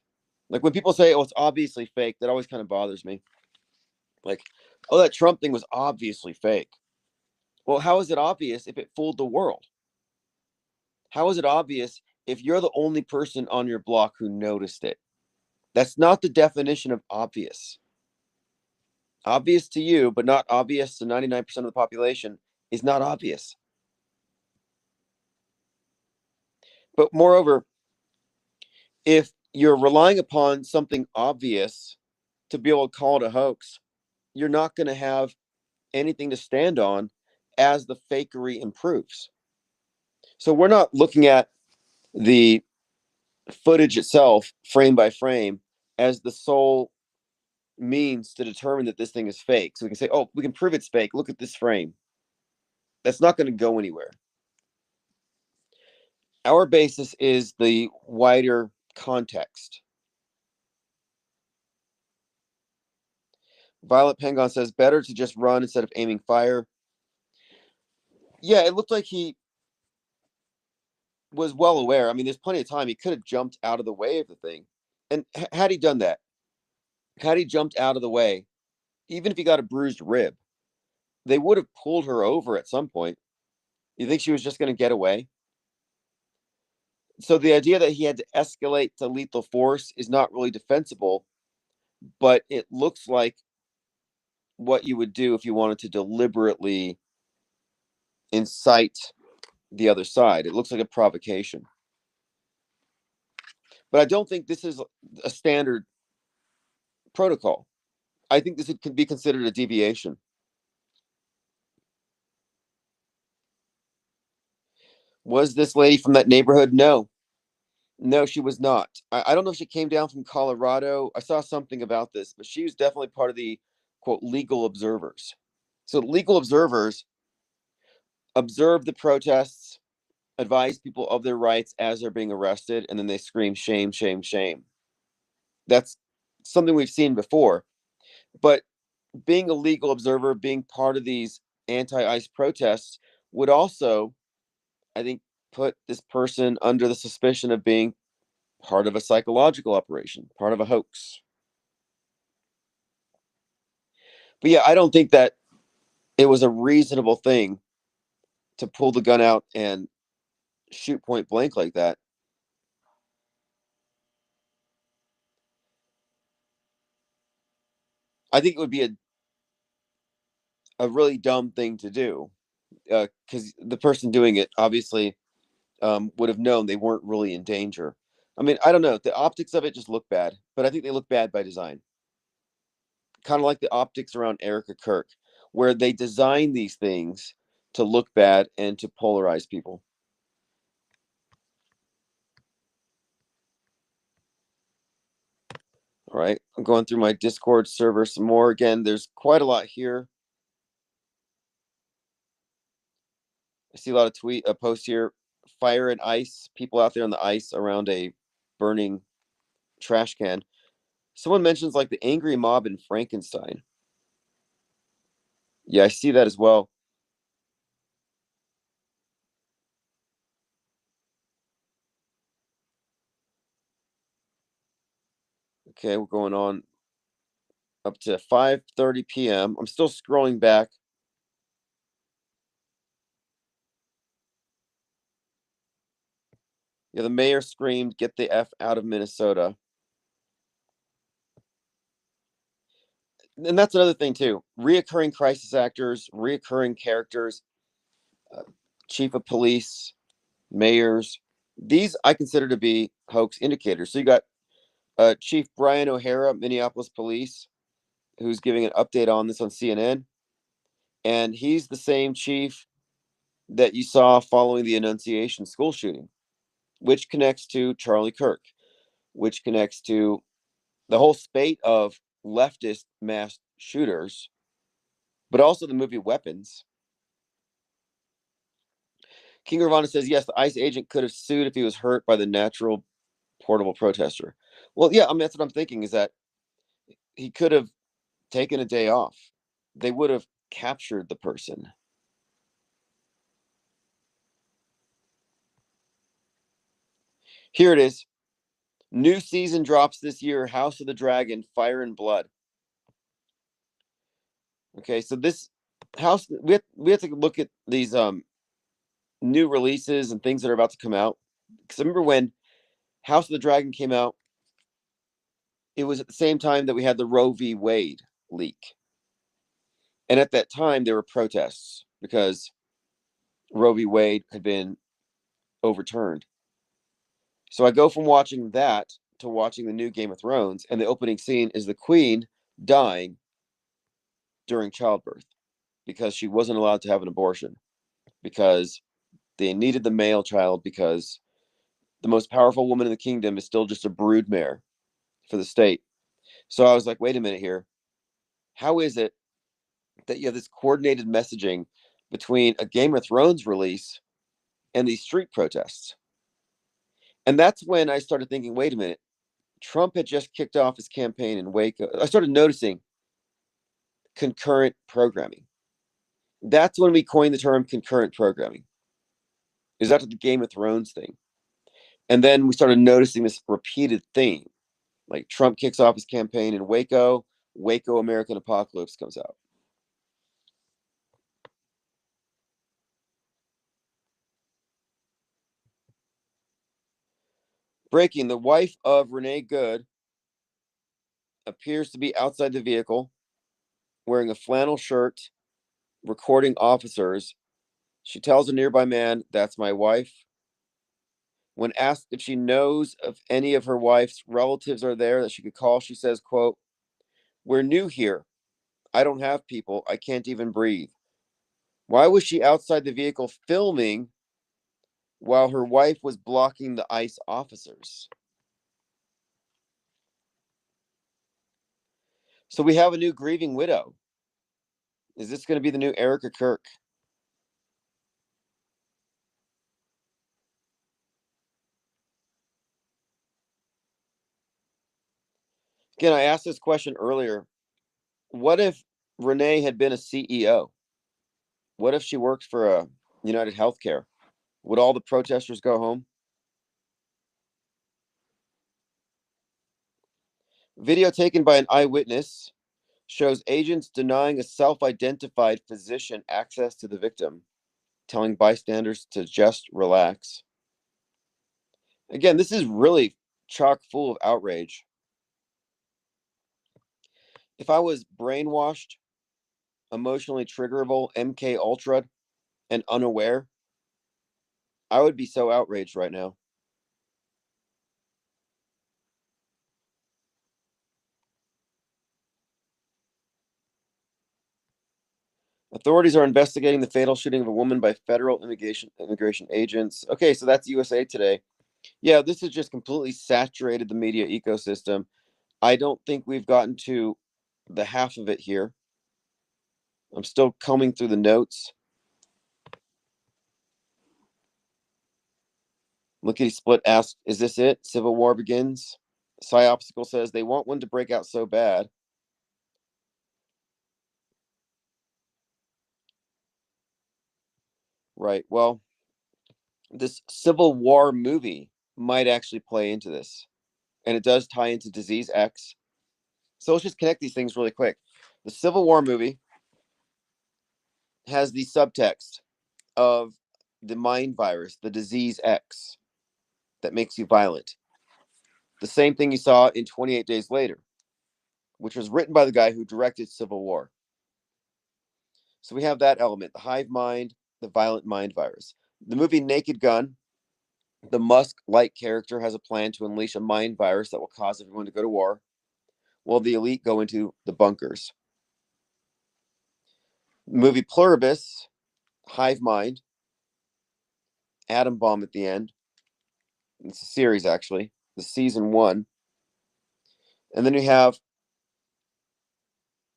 Like when people say, oh, it's obviously fake, that always kind of bothers me. Like, oh, that Trump thing was obviously fake. Well, how is it obvious if it fooled the world? How is it obvious if you're the only person on your block who noticed it? That's not the definition of obvious. Obvious to you, but not obvious to 99% of the population is not obvious. But moreover, if you're relying upon something obvious to be able to call it a hoax, you're not going to have anything to stand on as the fakery improves. So we're not looking at the footage itself, frame by frame, as the sole means to determine that this thing is fake. So we can say, oh, we can prove it's fake. Look at this frame. That's not going to go anywhere. Our basis is the wider context. Violet Pengon says, better to just run instead of aiming fire. Yeah, it looked like he was well aware. I mean, there's plenty of time. He could have jumped out of the way of the thing. And had he done that, had he jumped out of the way, even if he got a bruised rib, they would have pulled her over at some point. You think she was just going to get away? So the idea that he had to escalate to lethal force is not really defensible, but it looks like what you would do if you wanted to deliberately incite the other side. It looks like a provocation. But I don't think this is a standard protocol. I think this could be considered a deviation. Was this lady from that neighborhood? No. No, she was not. I don't know if she came down from Colorado. I saw something about this, but she was definitely part of the quote legal observers. So legal observers observe the protests, advise people of their rights as they're being arrested, and then they scream shame, shame, shame. That's something we've seen before. But being a legal observer, being part of these anti-ICE protests would also, I think, put this person under the suspicion of being part of a psychological operation, part of a hoax. But yeah, I don't think that it was a reasonable thing to pull the gun out and shoot point blank like that. I think it would be a really dumb thing to do, because the person doing it obviously would have known they weren't really in danger. I mean, I don't know. The optics of it just look bad, but I think they look bad by design. Kind of like the optics around Erica Kirk, where they design these things to look bad and to polarize people. All right, I'm going through my Discord server some more. Again, there's quite a lot here. I see a lot of posts here. Fire and ice, people out there on the ice around a burning trash can. Someone mentions like the angry mob in Frankenstein. Yeah, I see that as well. Okay, we're going on up to 5:30 p.m. I'm still scrolling back. Yeah, the mayor screamed, "Get the F out of Minnesota." And that's another thing too. Reoccurring crisis actors, reoccurring characters, uh, chief of police, mayors. These I consider to be hoax indicators. So you got Chief Brian O'Hara, Minneapolis Police, who's giving an update on this on CNN, and he's the same chief that you saw following the Annunciation school shooting, which connects to Charlie Kirk, which connects to the whole spate of leftist mass shooters, but also the movie Weapons. King Ravana says, yes, the ICE agent could have sued if he was hurt by the natural portable protester. Well, yeah, I mean, that's what I'm thinking is that he could have taken a day off. They would have captured the person. Here it is. New season drops this year, House of the Dragon, Fire and Blood. Okay, so this house we have to look at these new releases and things that are about to come out. Because I remember when House of the Dragon came out, it was at the same time that we had the Roe v. Wade leak. And at that time, there were protests because Roe v. Wade had been overturned. So I go from watching that to watching the new Game of Thrones, and the opening scene is the queen dying during childbirth because she wasn't allowed to have an abortion because they needed the male child because the most powerful woman in the kingdom is still just a broodmare for the state. So I was like, wait a minute here. How is it that you have this coordinated messaging between a Game of Thrones release and these street protests? And that's when I started thinking, wait a minute. Trump had just kicked off his campaign in Waco. I started noticing concurrent programming. That's when we coined the term concurrent programming. Is after the Game of Thrones thing. And then we started noticing this repeated theme. Like Trump kicks off his campaign in Waco, Waco American Apocalypse comes out. Breaking, the wife of Renee Good appears to be outside the vehicle wearing a flannel shirt, recording officers. She tells a nearby man, "That's my wife." When asked if she knows if any of her wife's relatives are there that she could call, she says, quote, "We're new here. I don't have people. I can't even breathe." Why was she outside the vehicle filming while her wife was blocking the ICE officers? So we have a new grieving widow. Is this going to be the new Erica Kirk? Again, I asked this question earlier. What if Renee had been a CEO? What if she worked for a United Healthcare? Would all the protesters go home? Video taken by an eyewitness shows agents denying a self-identified physician access to the victim, telling bystanders to just relax. Again, this is really chock full of outrage. If I was brainwashed, emotionally triggerable, MK Ultra, and unaware, I would be so outraged right now. Authorities are investigating the fatal shooting of a woman by federal immigration agents. Okay, so that's USA Today. Yeah, this has just completely saturated the media ecosystem. I don't think we've gotten to the half of it here. I'm still combing through the notes. Lickety Split asked, "Is this it? Civil war begins?" Psyopsical says they want one to break out so bad. Right. Well, this Civil War movie might actually play into this, and it does tie into Disease X. So let's just connect these things really quick. The Civil War movie has the subtext of the mind virus, the Disease X, that makes you violent. The same thing you saw in 28 Days Later, which was written by the guy who directed Civil War. So we have that element, the hive mind, the violent mind virus. The movie Naked Gun, the Musk-like character has a plan to unleash a mind virus that will cause everyone to go to war, while the elite go into the bunkers. The movie Pluribus, hive mind, atom bomb at the end. It's a series, actually, the season 1. And then we have,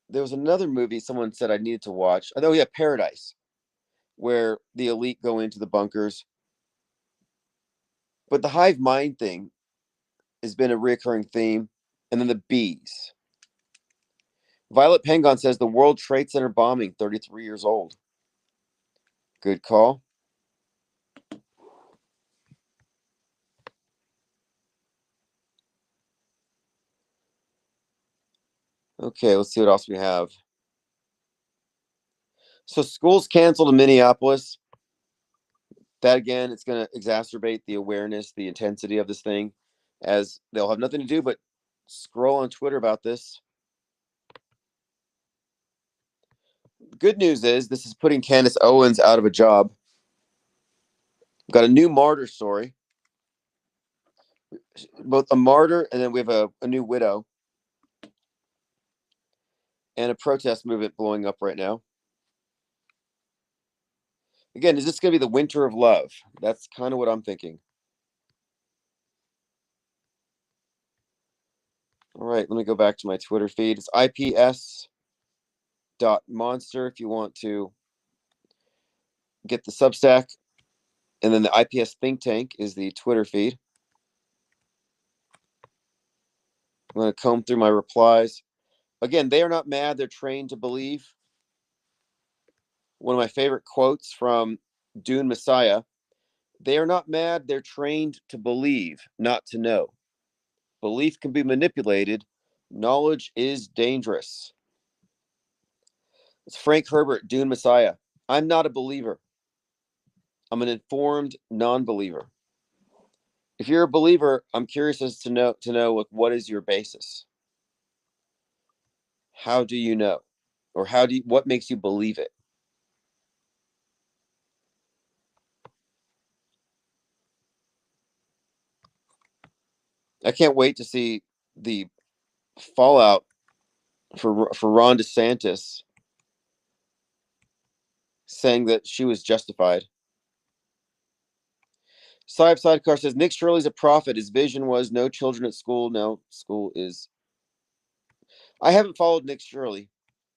there was another movie someone said I needed to watch. Oh, yeah, Paradise, where the elite go into the bunkers. But the hive mind thing has been a recurring theme. And then the bees. Violet Pengon says the World Trade Center bombing, 33 years old. Good call. Okay, let's see what else we have. So schools canceled in Minneapolis. That again, it's going to exacerbate the awareness, the intensity of this thing, as they'll have nothing to do but scroll on Twitter about this. Good news is this is putting Candace Owens out of a job. We've got a new martyr story, both a martyr and then we have a new widow, and a protest movement blowing up right now. Again, is this going to be the winter of love? That's kind of what I'm thinking. All right, let me go back to my Twitter feed. It's ips.monster if you want to get the Substack. And then the IPS Think Tank is the Twitter feed. I'm going to comb through my replies. Again, they are not mad. They're trained to believe. One of my favorite quotes from Dune Messiah. They are not mad. They're trained to believe, not to know. Belief can be manipulated. Knowledge is dangerous. It's Frank Herbert, Dune Messiah. I'm not a believer. I'm an informed non-believer. If you're a believer, I'm curious as to know what is your basis. How do you know, or what makes you believe it? I can't wait to see the fallout for Ron DeSantis saying that she was justified. Saib Sidecar says Nick Shirley's a prophet. His vision was no children at school. No, school is. I haven't followed Nick Shirley,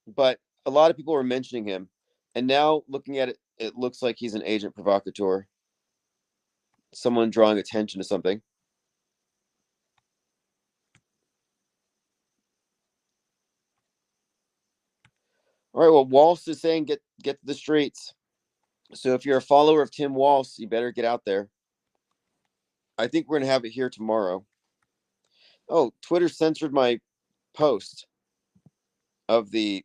but a lot of people were mentioning him, and now looking at it, it looks like he's an agent provocateur. Someone drawing attention to something. All right. Well, Walsh is saying get to the streets. So if you're a follower of Tim Walsh, you better get out there. I think we're going to have it here tomorrow. Oh, Twitter censored my post of the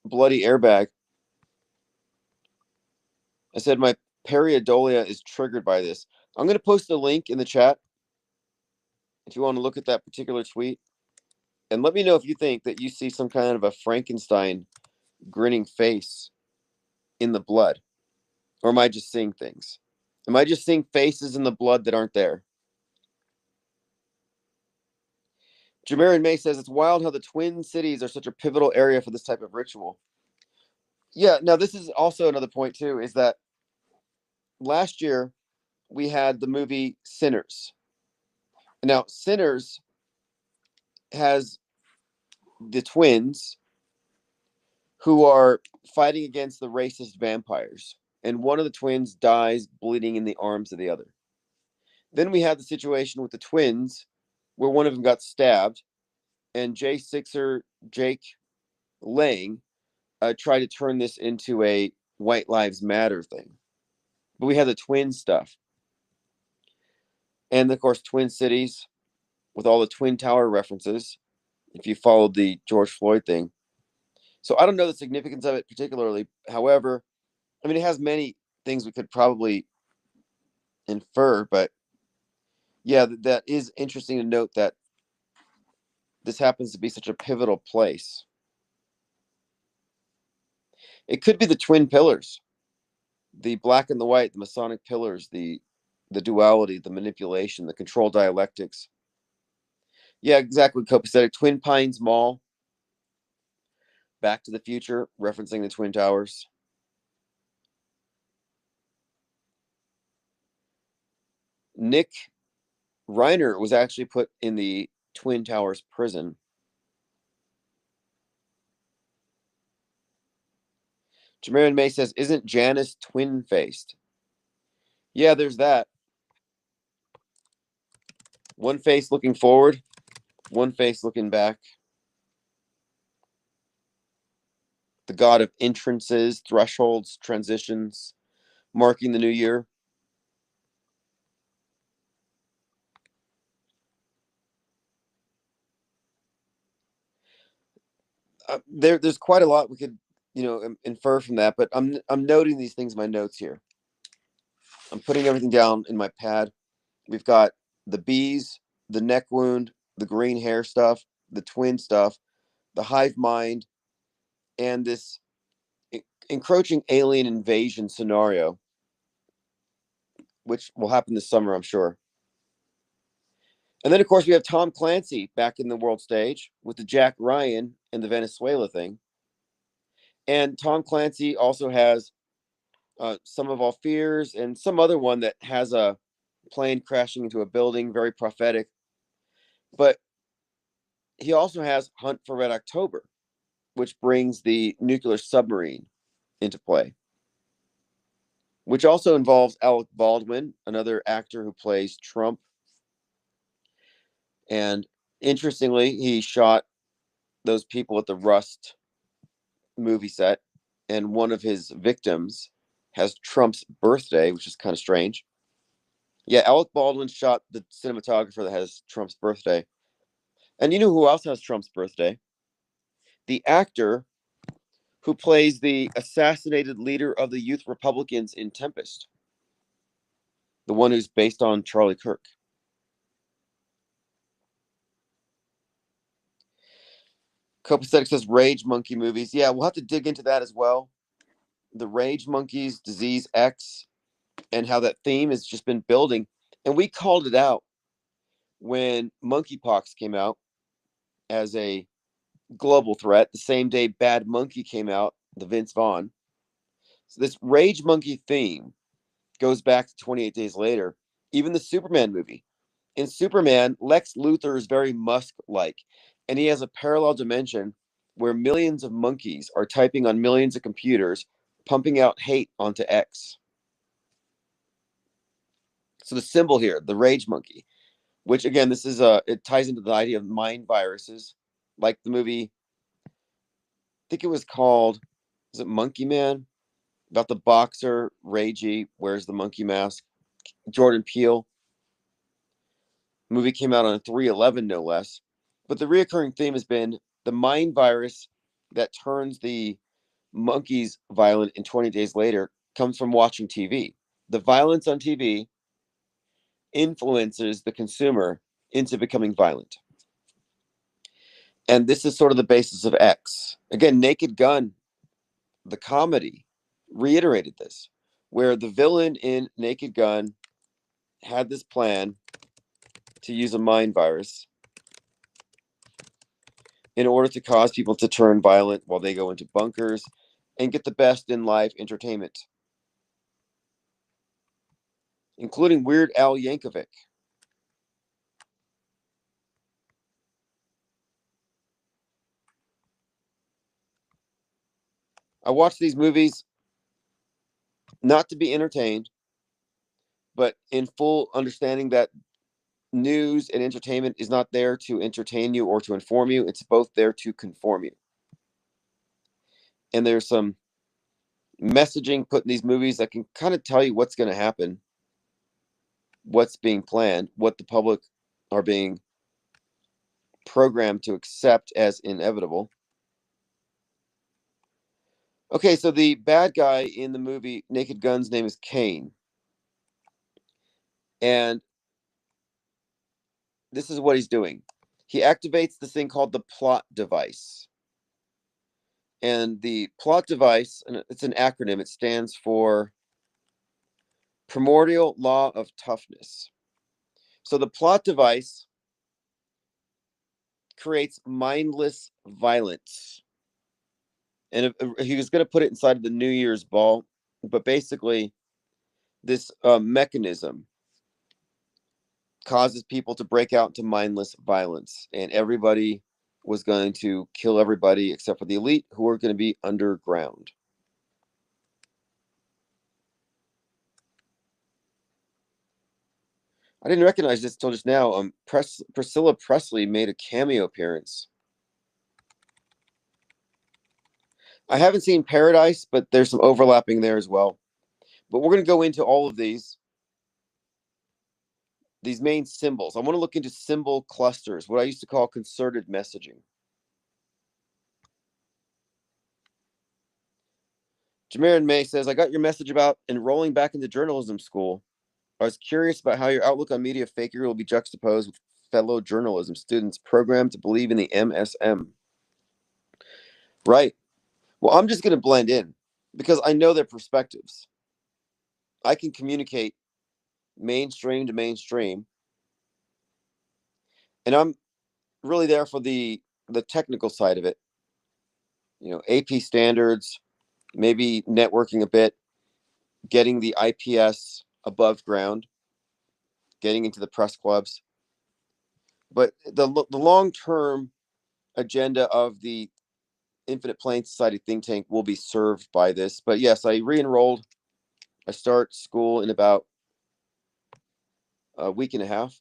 bloody airbag. I said my pareidolia is triggered by this. I'm going to post a link in the chat if you want to look at that particular tweet. And let me know if you think that you see some kind of a Frankenstein grinning face in the blood. Or am I just seeing things? Am I just seeing faces in the blood that aren't there? Jamarin May says, it's wild how the Twin Cities are such a pivotal area for this type of ritual. Yeah, now this is also another point, too, is that last year we had the movie Sinners. Now, Sinners has the twins who are fighting against the racist vampires. And one of the twins dies bleeding in the arms of the other. Then we had the situation with the twins where one of them got stabbed, and Jake Lang tried to turn this into a White Lives Matter thing. But we had the twin stuff. And of course, Twin Cities with all the Twin Tower references, if you followed the George Floyd thing. So I don't know the significance of it particularly. However, I mean, it has many things we could probably infer, but yeah, that is interesting to note that this happens to be such a pivotal place. It could be the twin pillars, the black and the white, the Masonic pillars, the duality, the manipulation, the control dialectics. Yeah, exactly. Copacetic. Twin Pines Mall, Back to the Future, referencing the Twin Towers. Nick Reiner was actually put in the Twin Towers prison. Jamarin May says, isn't Janice twin-faced? Yeah, there's that. One face looking forward, one face looking back. The god of entrances, thresholds, transitions, marking the new year. There's quite a lot we could, infer from that, but I'm noting these things in my notes here. I'm putting everything down in my pad. We've got the bees, the neck wound, the green hair stuff, the twin stuff, the hive mind, and this encroaching alien invasion scenario, which will happen this summer, I'm sure. And then, of course, we have Tom Clancy back in the world stage with the Jack Ryan and the Venezuela thing. And Tom Clancy also has Some of All Fears and some other one that has a plane crashing into a building, very prophetic. But he also has Hunt for Red October, which brings the nuclear submarine into play, which also involves Alec Baldwin, another actor who plays Trump. And interestingly, he shot those people at the Rust movie set, and one of his victims has Trump's birthday, which is kind of strange. Yeah, Alec Baldwin shot the cinematographer that has Trump's birthday. And you know who else has Trump's birthday? The actor who plays the assassinated leader of the Youth Republicans in Tempest, the one who's based on Charlie Kirk. Copacetic says Rage Monkey movies. Yeah, we'll have to dig into that as well. The Rage Monkeys, Disease X, and how that theme has just been building. And we called it out when monkeypox came out as a global threat, the same day Bad Monkey came out, the Vince Vaughn. So this Rage Monkey theme goes back to 28 Days Later. Even the Superman movie. In Superman, Lex Luthor is very Musk-like, and he has a parallel dimension where millions of monkeys are typing on millions of computers, pumping out hate onto X. So the symbol here, the Rage Monkey, which again, this is it ties into the idea of mind viruses, like the movie, I think it was called, was it Monkey Man? about the boxer Ray G wears the monkey mask. Jordan Peele. Movie came out on 3/11, no less. But the reoccurring theme has been the mind virus that turns the monkeys violent in 20 Days Later comes from watching TV. The violence on TV influences the consumer into becoming violent. And this is sort of the basis of X. Again, Naked Gun, the comedy, reiterated this, where the villain in Naked Gun had this plan to use a mind virus in order to cause people to turn violent while they go into bunkers and get the best in live entertainment, including Weird Al Yankovic. I watch these movies not to be entertained, but in full understanding that news and entertainment is not there to entertain you or to inform you. It's both there to conform you. And there's some messaging put in these movies that can kind of tell you what's going to happen, what's being planned, what the public are being programmed to accept as inevitable. Okay, so the bad guy in the movie Naked Gun's name is Kane. And this is what he's doing. He activates this thing called the plot device. And the plot device, and it's an acronym, it stands for Primordial Law of Toughness. So the plot device creates mindless violence. And he was going to put it inside of the New Year's ball, but basically, this mechanism causes people to break out into mindless violence, and everybody was going to kill everybody except for the elite, who are going to be underground. I didn't recognize this till just now. Priscilla Presley made a cameo appearance. I haven't seen Paradise, but there's some overlapping there as well. But we're going to go into all of these main symbols. I want to look into symbol clusters, what I used to call concerted messaging. Jamarin May says, I got your message about enrolling back into journalism school. I was curious about how your outlook on media fakery will be juxtaposed with fellow journalism students programmed to believe in the MSM. Right. Well, I'm just going to blend in because I know their perspectives. I can communicate mainstream to mainstream. And I'm really there for the technical side of it. You know, AP standards, maybe networking a bit, getting the IPS above ground, getting into the press clubs. But the long-term agenda of the Infinite Plane Society think tank will be served by this. But yes, I re-enrolled. I start school in about a week and a half.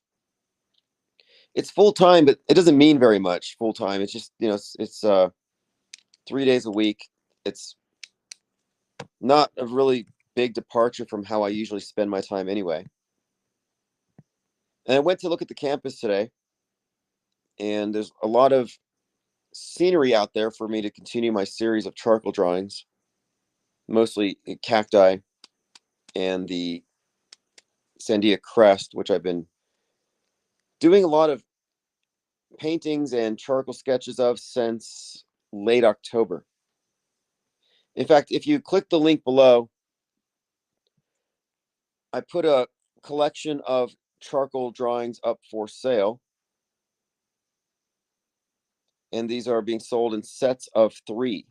It's full time, but it doesn't mean very much full time. It's just, you know, it's 3 days a week. It's not a really big departure from how I usually spend my time anyway. And I went to look at the campus today, and there's a lot of scenery out there for me to continue my series of charcoal drawings, mostly cacti and the Sandia crest, which I've been doing a lot of paintings and charcoal sketches of since late October. In fact, if you click the link below, I put a collection of charcoal drawings up for sale. And these are being sold in sets of 3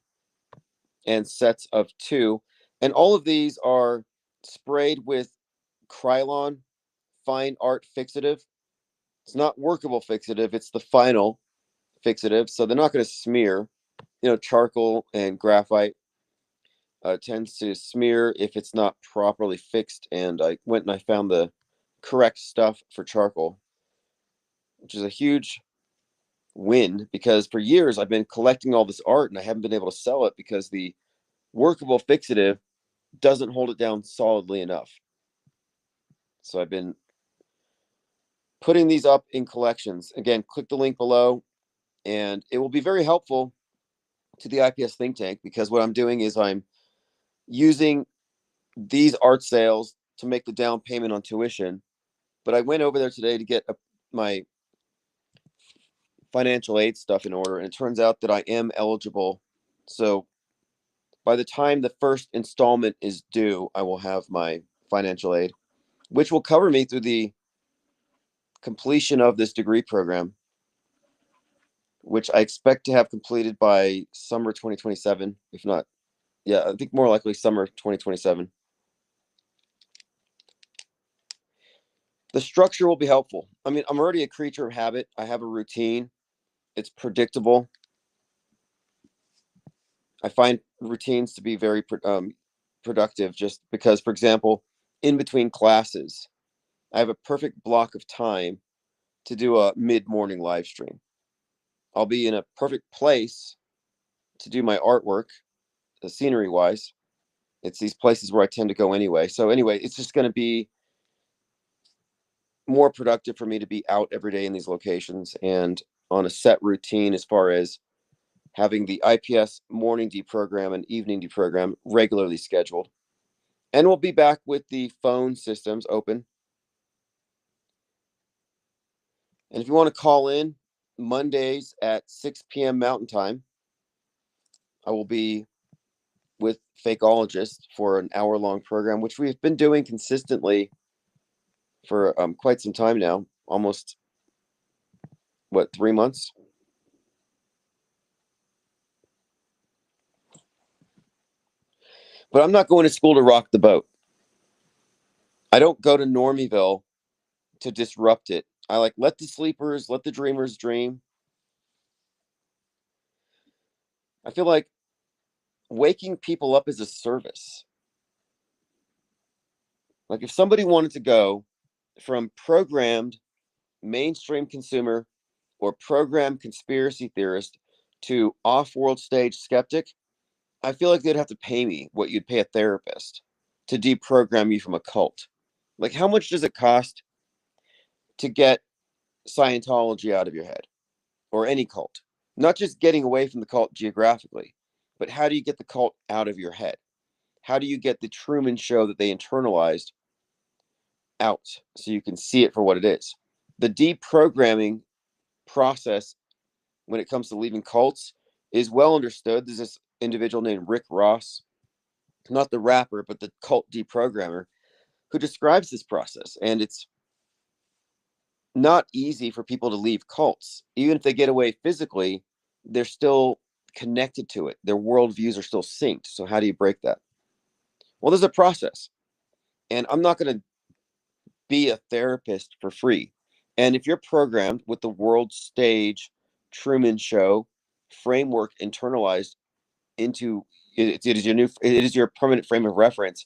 and sets of 2. And all of these are sprayed with Krylon fine art fixative. It's not workable fixative, it's the final fixative. So they're not going to smear. You know, charcoal and graphite tends to smear if it's not properly fixed. And I went and I found the correct stuff for charcoal, which is a huge win because for years I've been collecting all this art and I haven't been able to sell it because the workable fixative doesn't hold it down solidly enough. So I've been putting these up in collections. Again, click the link below, and it will be very helpful to the IPS think tank, because what I'm doing is I'm using these art sales to make the down payment on tuition. But I went over there today to get my financial aid stuff in order, and it turns out that I am eligible. So by the time the first installment is due, I will have my financial aid, which will cover me through the completion of this degree program, which I expect to have completed by summer 2027. If not, yeah, I think more likely summer 2027. The structure will be helpful. I mean, I'm already a creature of habit. I have a routine. It's predictable. I find routines to be very productive, just because, for example, in between classes, I have a perfect block of time to do a mid-morning live stream. I'll be in a perfect place to do my artwork, the scenery wise. It's these places where I tend to go anyway. So anyway, it's just going to be more productive for me to be out every day in these locations and on a set routine as far as having the IPS morning deprogram and evening deprogram regularly scheduled. And we'll be back with the phone systems open. And if you want to call in Mondays at 6 p.m. Mountain Time, I will be with Fakeologist for an hour-long program, which we've been doing consistently for quite some time now, almost, 3 months? But I'm not going to school to rock the boat. I don't go to Normieville to disrupt it. I let the sleepers, let the dreamers dream. I feel like waking people up is a service. Like if somebody wanted to go from programmed mainstream consumer or programmed conspiracy theorist to off-world stage skeptic, I feel like they'd have to pay me what you'd pay a therapist to deprogram you from a cult. Like, how much does it cost to get Scientology out of your head or any cult? Not just getting away from the cult geographically, but how do you get the cult out of your head? How do you get the Truman Show that they internalized out so you can see it for what it is? The deprogramming process when it comes to leaving cults is well understood. There's this individual named Rick Ross, not the rapper, but the cult deprogrammer, who describes this process. And it's not easy for people to leave cults. Even if they get away physically, they're still connected to it. Their worldviews are still synced. So how do you break that? Well, there's a process. And I'm not going to be a therapist for free. And if you're programmed with the world stage Truman Show framework internalized into it is your permanent frame of reference.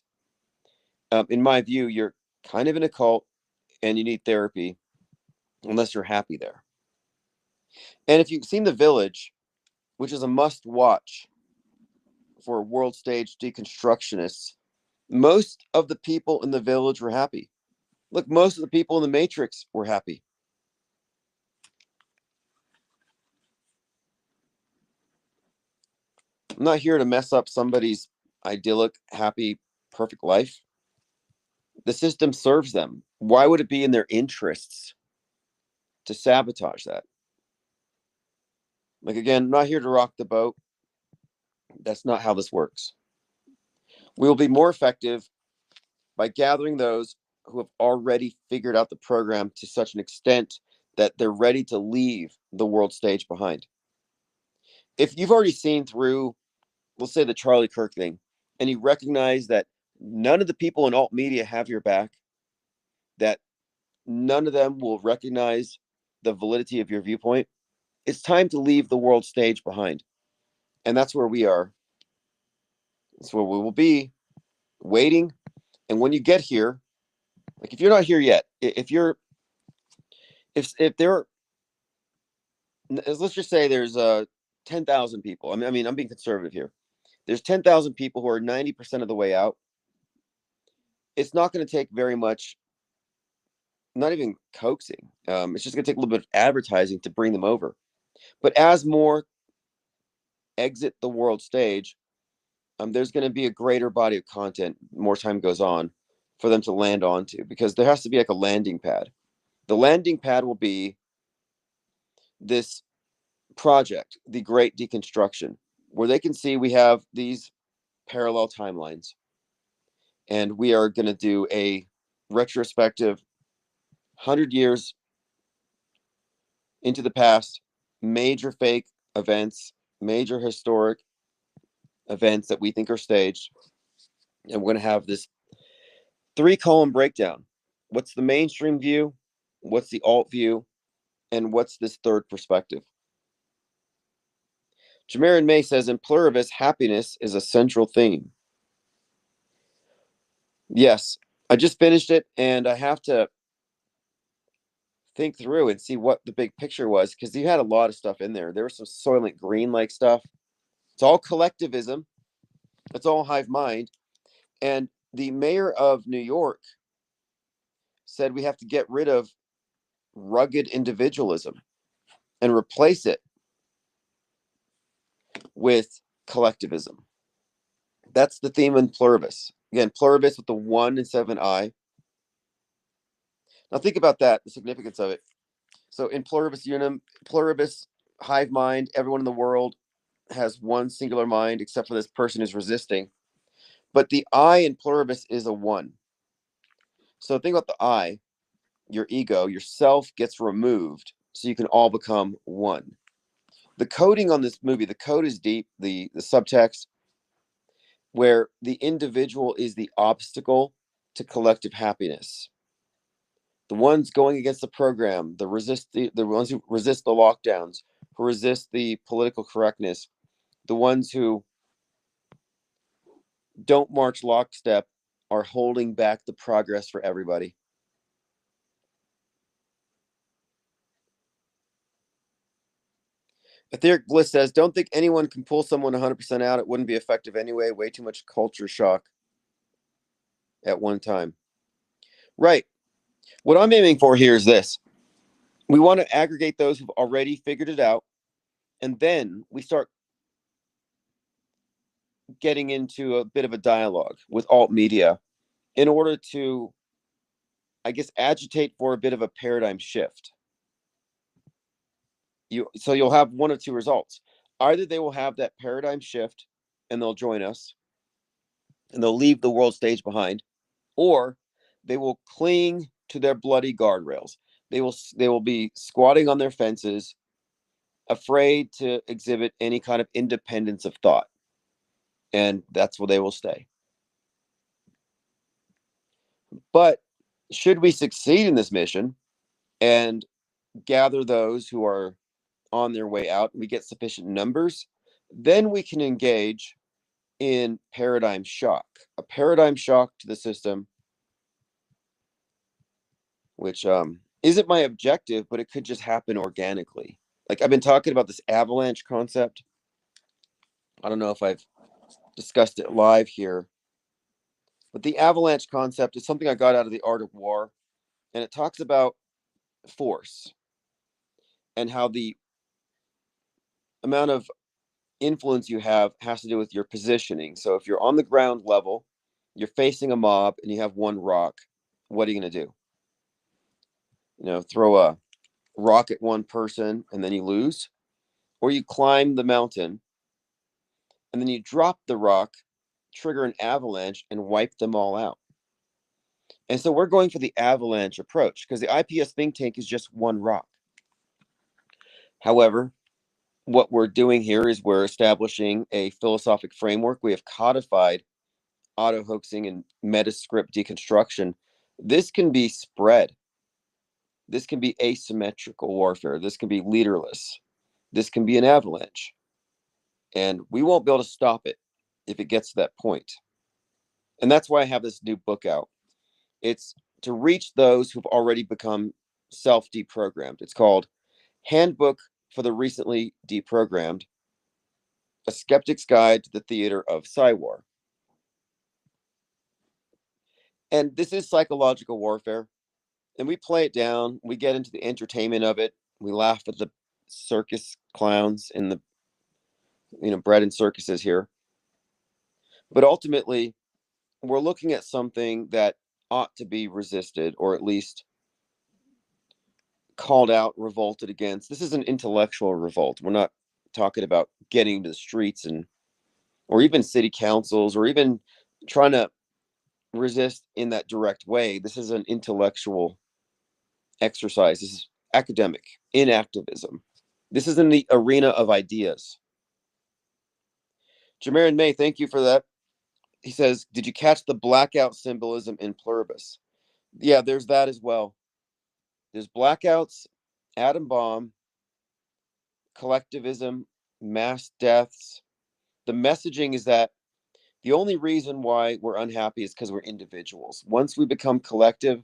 In my view, you're kind of in a cult and you need therapy unless you're happy there. And if you've seen The Village, which is a must watch for world stage deconstructionists, most of the people in The Village were happy. Look, most of the people in The Matrix were happy. I'm not here to mess up somebody's idyllic, happy, perfect life. The system serves them. Why would it be in their interests to sabotage that? Like, again, I'm not here to rock the boat. That's not how this works. We will be more effective by gathering those who have already figured out the program to such an extent that they're ready to leave the world stage behind. If you've already seen through, let's say, the Charlie Kirk thing, and you recognize that none of the people in alt media have your back, that none of them will recognize the validity of your viewpoint, it's time to leave the world stage behind. And that's where we are. That's where we will be, waiting. And when you get here, like if you're not here yet, if there, let's just say there's 10,000 people. I mean, I'm being conservative here. There's 10,000 people who are 90% of the way out. it's not going to take very much, not even coaxing. It's just going to take a little bit of advertising to bring them over. But as more exit the world stage, there's going to be a greater body of content more time goes on for them to land onto, because there has to be like a landing pad. The landing pad will be this project, the Great Deconstruction, where they can see we have these parallel timelines, and we are going to do a retrospective 100 years into the past, major fake events, major historic events that we think are staged. And we're going to have this 3-column breakdown. What's the mainstream view? What's the alt view? And what's this third perspective? Jamarin May says, in pluribus, happiness is a central theme. Yes, I just finished it, and I have to think through and see what the big picture was, because you had a lot of stuff in there. There was some Soylent Green-like stuff. It's all collectivism. It's all hive mind. And the mayor of New York said we have to get rid of rugged individualism and replace it with collectivism. That's the theme in pluribus. Again, pluribus with the 1 instead of an I. Now think about that, the significance of it. So in pluribus unum, pluribus, hive mind, everyone in the world has one singular mind except for this person who's resisting. But the I in pluribus is a 1. So think about the I, your ego, yourself gets removed so you can all become one. The coding on this movie, the code is deep, the subtext, where the individual is the obstacle to collective happiness. The ones going against the program, the ones who resist the lockdowns, who resist the political correctness, the ones who don't march lockstep are holding back the progress for everybody. Etheric Bliss says, don't think anyone can pull someone 100% out. It wouldn't be effective anyway. Way too much culture shock at one time. Right. What I'm aiming for here is this. We want to aggregate those who've already figured it out, and then we start getting into a bit of a dialogue with alt media in order to, I guess, agitate for a bit of a paradigm shift. So you'll have one of two results. Either they will have that paradigm shift and they'll join us and they'll leave the world stage behind, or they will cling to their bloody guardrails. They will be squatting on their fences, afraid to exhibit any kind of independence of thought. And that's where they will stay. But should we succeed in this mission and gather those who are on their way out, and we get sufficient numbers, then we can engage in paradigm shock, a paradigm shock to the system, which isn't my objective, but it could just happen organically. Like I've been talking about this avalanche concept. I don't know if I've discussed it live here, but the avalanche concept is something I got out of The Art of War, and it talks about force and how the amount of influence you have has to do with your positioning. So if you're on the ground level, you're facing a mob and you have one rock, what are you going to do? Throw a rock at one person and then you lose? Or you climb the mountain and then you drop the rock, trigger an avalanche, and wipe them all out. And so we're going for the avalanche approach because the IPS think tank is just one rock. However, what we're doing here is we're establishing a philosophic framework. We have codified auto-hoaxing and metascript deconstruction. This can be spread. This can be asymmetrical warfare. This can be leaderless. This can be an avalanche. And we won't be able to stop it if it gets to that point. And that's why I have this new book out. It's to reach those who've already become self-deprogrammed. It's called Handbook for the Recently Deprogrammed, A Skeptic's Guide to the Theater of Psywar. And this is psychological warfare. And we play it down. We get into the entertainment of it. We laugh at the circus clowns and the, bread and circuses here. But ultimately, we're looking at something that ought to be resisted, or at least called out, revolted against. This is an intellectual revolt. We're not talking about getting into the streets or even city councils, or even trying to resist in that direct way. This is an intellectual exercise. This is academic inactivism. This is in the arena of ideas. Jamarin May, thank you for that. He says, did you catch the blackout symbolism in pluribus? Yeah, there's that as well. There's blackouts, atom bomb, collectivism, mass deaths. The messaging is that the only reason why we're unhappy is because we're individuals. Once we become collective,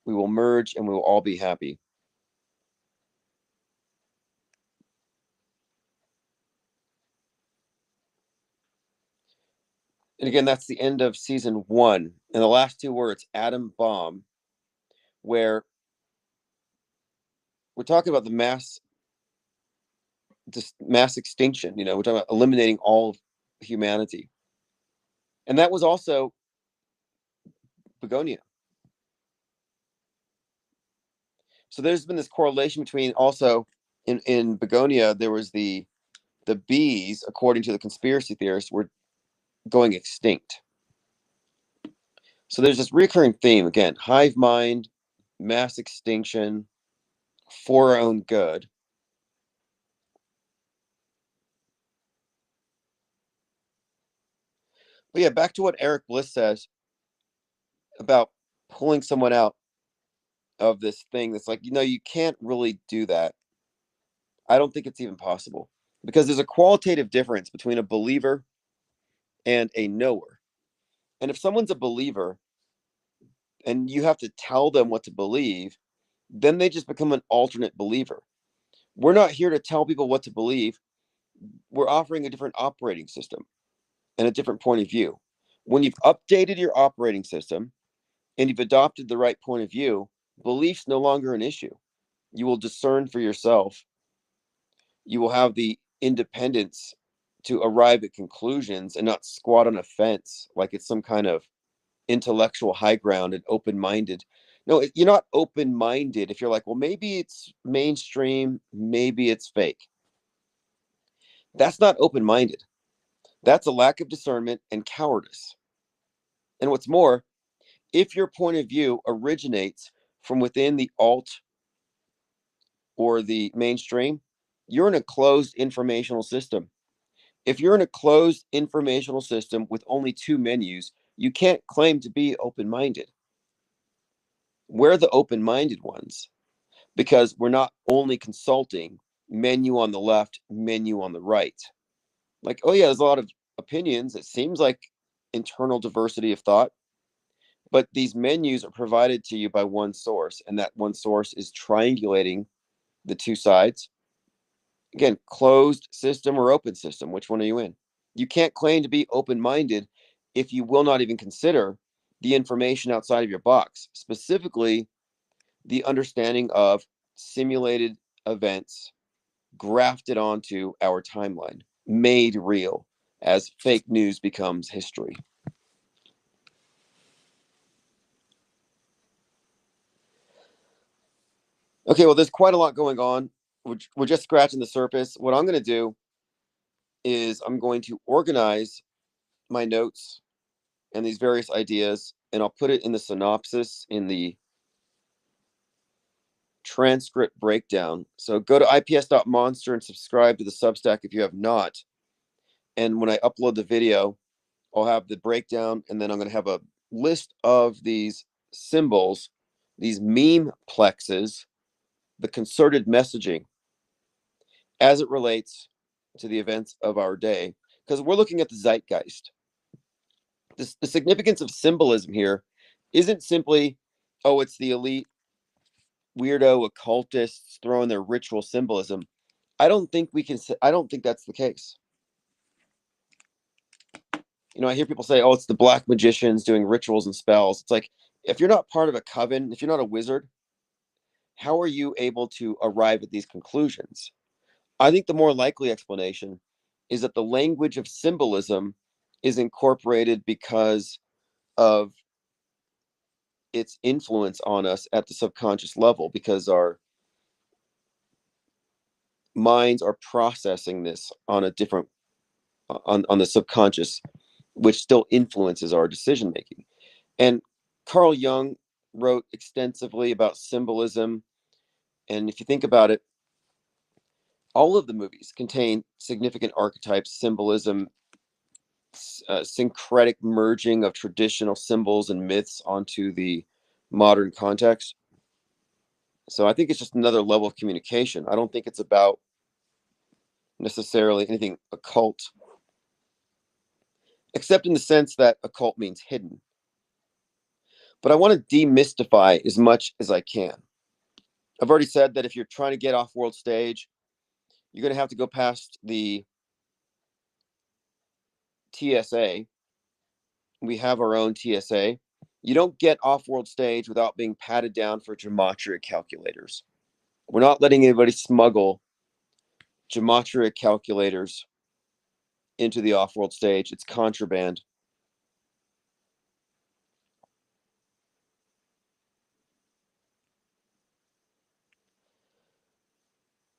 we will merge and we will all be happy. And again, that's the end of season 1. And the last 2 words, atom bomb, where we're talking about the mass extinction. We're talking about eliminating all of humanity. And that was also begonia. So there's been this correlation between, also in begonia, there was the bees, according to the conspiracy theorists, were going extinct. So there's this recurring theme, again, hive mind, mass extinction, for our own good. But yeah, back to what Eric Bliss says about pulling someone out of this thing that's like, you can't really do that. I don't think it's even possible, because there's a qualitative difference between a believer and a knower. And if someone's a believer and you have to tell them what to believe, then they just become an alternate believer. We're not here to tell people what to believe. We're offering a different operating system and a different point of view. When you've updated your operating system and you've adopted the right point of view, belief's no longer an issue. You will discern for yourself. You will have the independence to arrive at conclusions and not squat on a fence like it's some kind of intellectual high ground and open-minded. No, you're not open-minded if you're like, well, maybe it's mainstream, maybe it's fake. That's not open-minded. That's a lack of discernment and cowardice. And what's more, if your point of view originates from within the alt or the mainstream, you're in a closed informational system. If you're in a closed informational system with only 2 menus, you can't claim to be open-minded. We're the open-minded ones, because we're not only consulting menu on the left, menu on the right. Like, oh yeah, there's a lot of opinions. It seems like internal diversity of thought, but these menus are provided to you by one source, and that one source is triangulating the 2 sides. Again, closed system or open system, which one are you in? You can't claim to be open-minded if you will not even consider the information outside of your box, specifically the understanding of simulated events grafted onto our timeline, made real as fake news becomes history. Okay, well, there's quite a lot going on. We're just scratching the surface. What I'm going to do is I'm going to organize my notes and these various ideas, and I'll put it in the synopsis in the transcript breakdown. So go to ips.monster and subscribe to the Substack if you have not. And when I upload the video, I'll have the breakdown, and then I'm going to have a list of these symbols, these meme plexes, the concerted messaging as it relates to the events of our day, because we're looking at the zeitgeist. The significance of symbolism here isn't simply, oh, it's the elite weirdo occultists throwing their ritual symbolism. I don't think that's the case. I hear people say, oh, it's the black magicians doing rituals and spells. It's like, if you're not part of a coven, if you're not a wizard, how are you able to arrive at these conclusions? I think the more likely explanation is that the language of symbolism is incorporated because of its influence on us at the subconscious level, because our minds are processing this on a different on the subconscious, which still influences our decision making. And Carl Jung wrote extensively about symbolism. And if you think about it, all of the movies contain significant archetypes, symbolism, syncretic merging of traditional symbols and myths onto the modern context. So I think it's just another level of communication. I don't think it's about necessarily anything occult, except in the sense that occult means hidden. But I want to demystify as much as I can. I've already said that if you're trying to get off world stage, you're going to have to go past the TSA. We have our own TSA. You don't get off world stage without being patted down for gematria calculators. We're not letting anybody smuggle gematria calculators into the off world stage. It's contraband.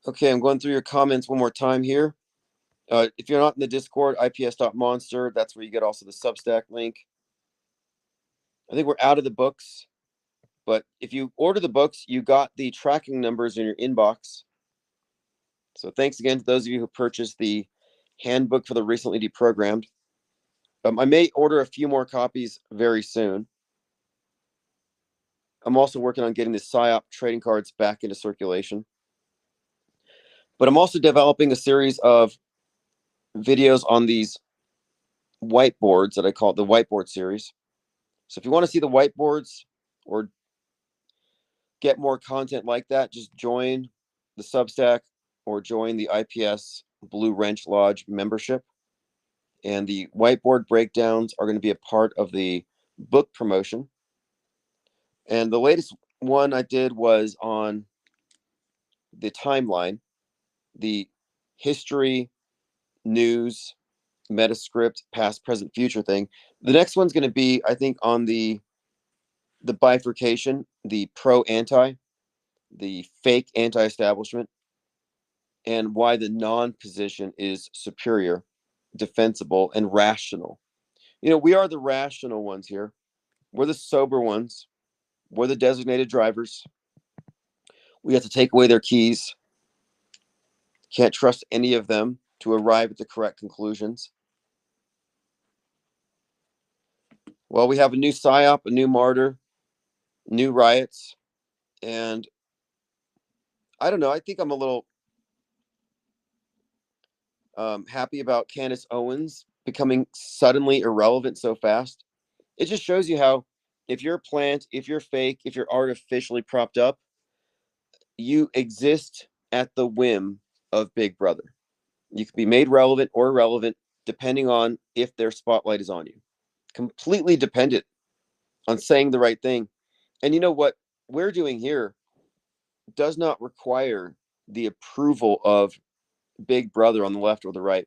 Okay, I'm going through your comments one more time here. If you're not in the Discord, ips.monster, that's where you get also the Substack link. I think we're out of the books, but if you order the books, you got the tracking numbers in your inbox. So thanks again to those of you who purchased the handbook for the recently deprogrammed. I may order a few more copies very soon. I'm also working on getting the PSYOP trading cards back into circulation. But I'm also developing a series of videos on these whiteboards that I call the whiteboard series. So if you want to see the whiteboards or get more content like that, just join the Substack or join the IPS Blue Wrench Lodge membership. And the whiteboard breakdowns are going to be a part of the book promotion. And the latest one I did was on the timeline, the history, news, metascript, past, present, future thing. The next one's going to be, I think, on the bifurcation, the pro-anti, the fake anti-establishment, and why the non-position is superior, defensible, and rational. We are the rational ones here. We're the sober ones. We're the designated drivers. We have to take away their keys. Can't trust any of them to arrive at the correct conclusions. Well, we have a new PSYOP, a new martyr, new riots, and I don't know. I think I'm a little happy about Candace Owens becoming suddenly irrelevant so fast. It just shows you how, if you're a plant, if you're fake, if you're artificially propped up, you exist at the whim of Big Brother. You can be made relevant or irrelevant depending on if their spotlight is on you. Completely dependent on saying the right thing. And you know what we're doing here does not require the approval of Big Brother on the left or the right.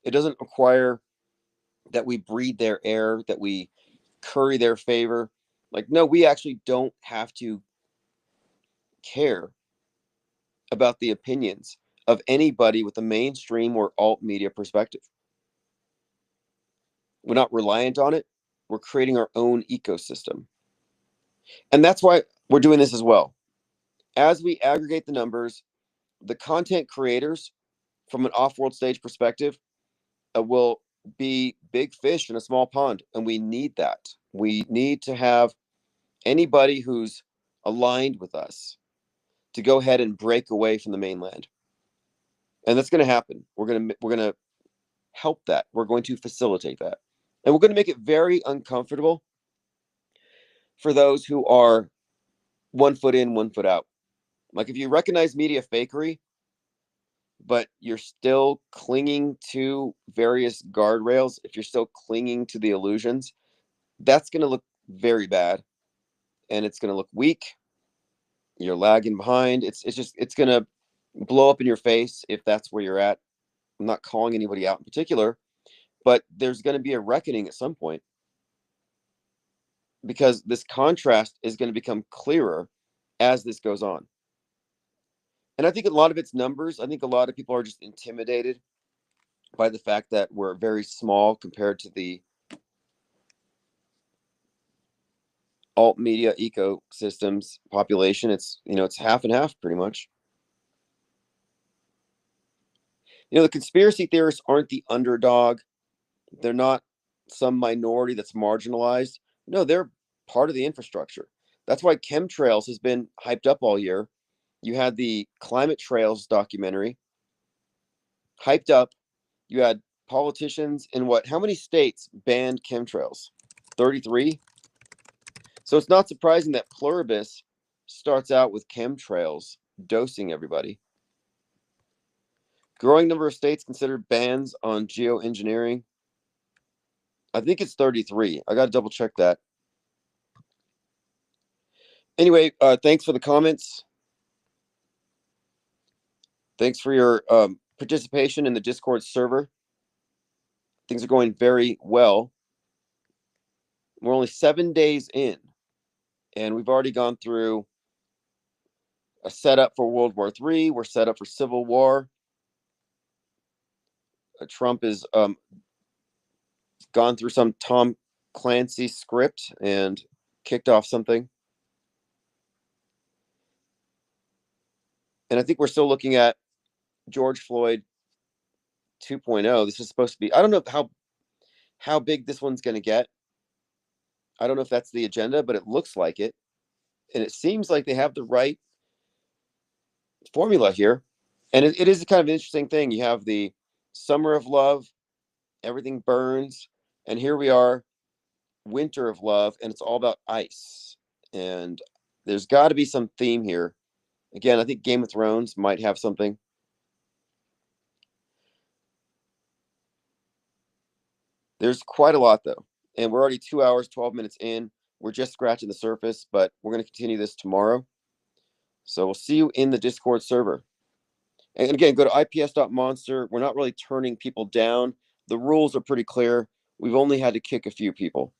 It doesn't require that we breathe their air, that we curry their favor. Like, no, we actually don't have to care about the opinions of anybody with a mainstream or alt media perspective. We're not reliant on it. We're creating our own ecosystem. And that's why we're doing this as well. As we aggregate the numbers, the content creators from an off-world stage perspective will be big fish in a small pond. And we need that. We need to have anybody who's aligned with us to go ahead and break away from the mainland. And that's going to happen. We're going to help that. We're going to facilitate that. And we're going to make it very uncomfortable for those who are 1 foot in, 1 foot out. Like, if you recognize media fakery, but you're still clinging to various guardrails, if you're still clinging to the illusions, that's going to look very bad, and it's going to look weak. You're lagging behind. It's going to blow up in your face if that's where you're at. I'm not calling anybody out in particular, but there's going to be a reckoning at some point, because this contrast is going to become clearer as this goes on. And I think a lot of it's numbers. I think a lot of people are just intimidated by the fact that we're very small compared to the alt media ecosystems population. It's half and half pretty much. The conspiracy theorists aren't the underdog. They're not some minority that's marginalized. No, they're part of the infrastructure. That's why chemtrails has been hyped up all year. You had the Climate Trails documentary hyped up. You had politicians in how many states banned chemtrails? 33. So it's not surprising that Pluribus starts out with chemtrails dosing everybody. Growing number of states considered bans on geoengineering. I think it's 33. I got to double check that. Anyway, thanks for the comments. Thanks for your participation in the Discord server. Things are going very well. We're only 7 days in, and we've already gone through a setup for World War III. We're set up for Civil War. Trump has gone through some Tom Clancy script and kicked off something. And I think we're still looking at George Floyd 2.0. This is supposed to be, I don't know how big this one's going to get. I don't know if that's the agenda, but it looks like it. And it seems like they have the right formula here. And it is a kind of an interesting thing. You have the summer of love, everything burns. And here we are, winter of love, and it's all about ice. And there's got to be some theme here. Again, I think Game of Thrones might have something. There's quite a lot, though. And we're already 2 hours, 12 minutes in. We're just scratching the surface, but we're going to continue this tomorrow. So we'll see you in the Discord server. And again, go to ips.monster. We're not really turning people down. The rules are pretty clear. We've only had to kick a few people.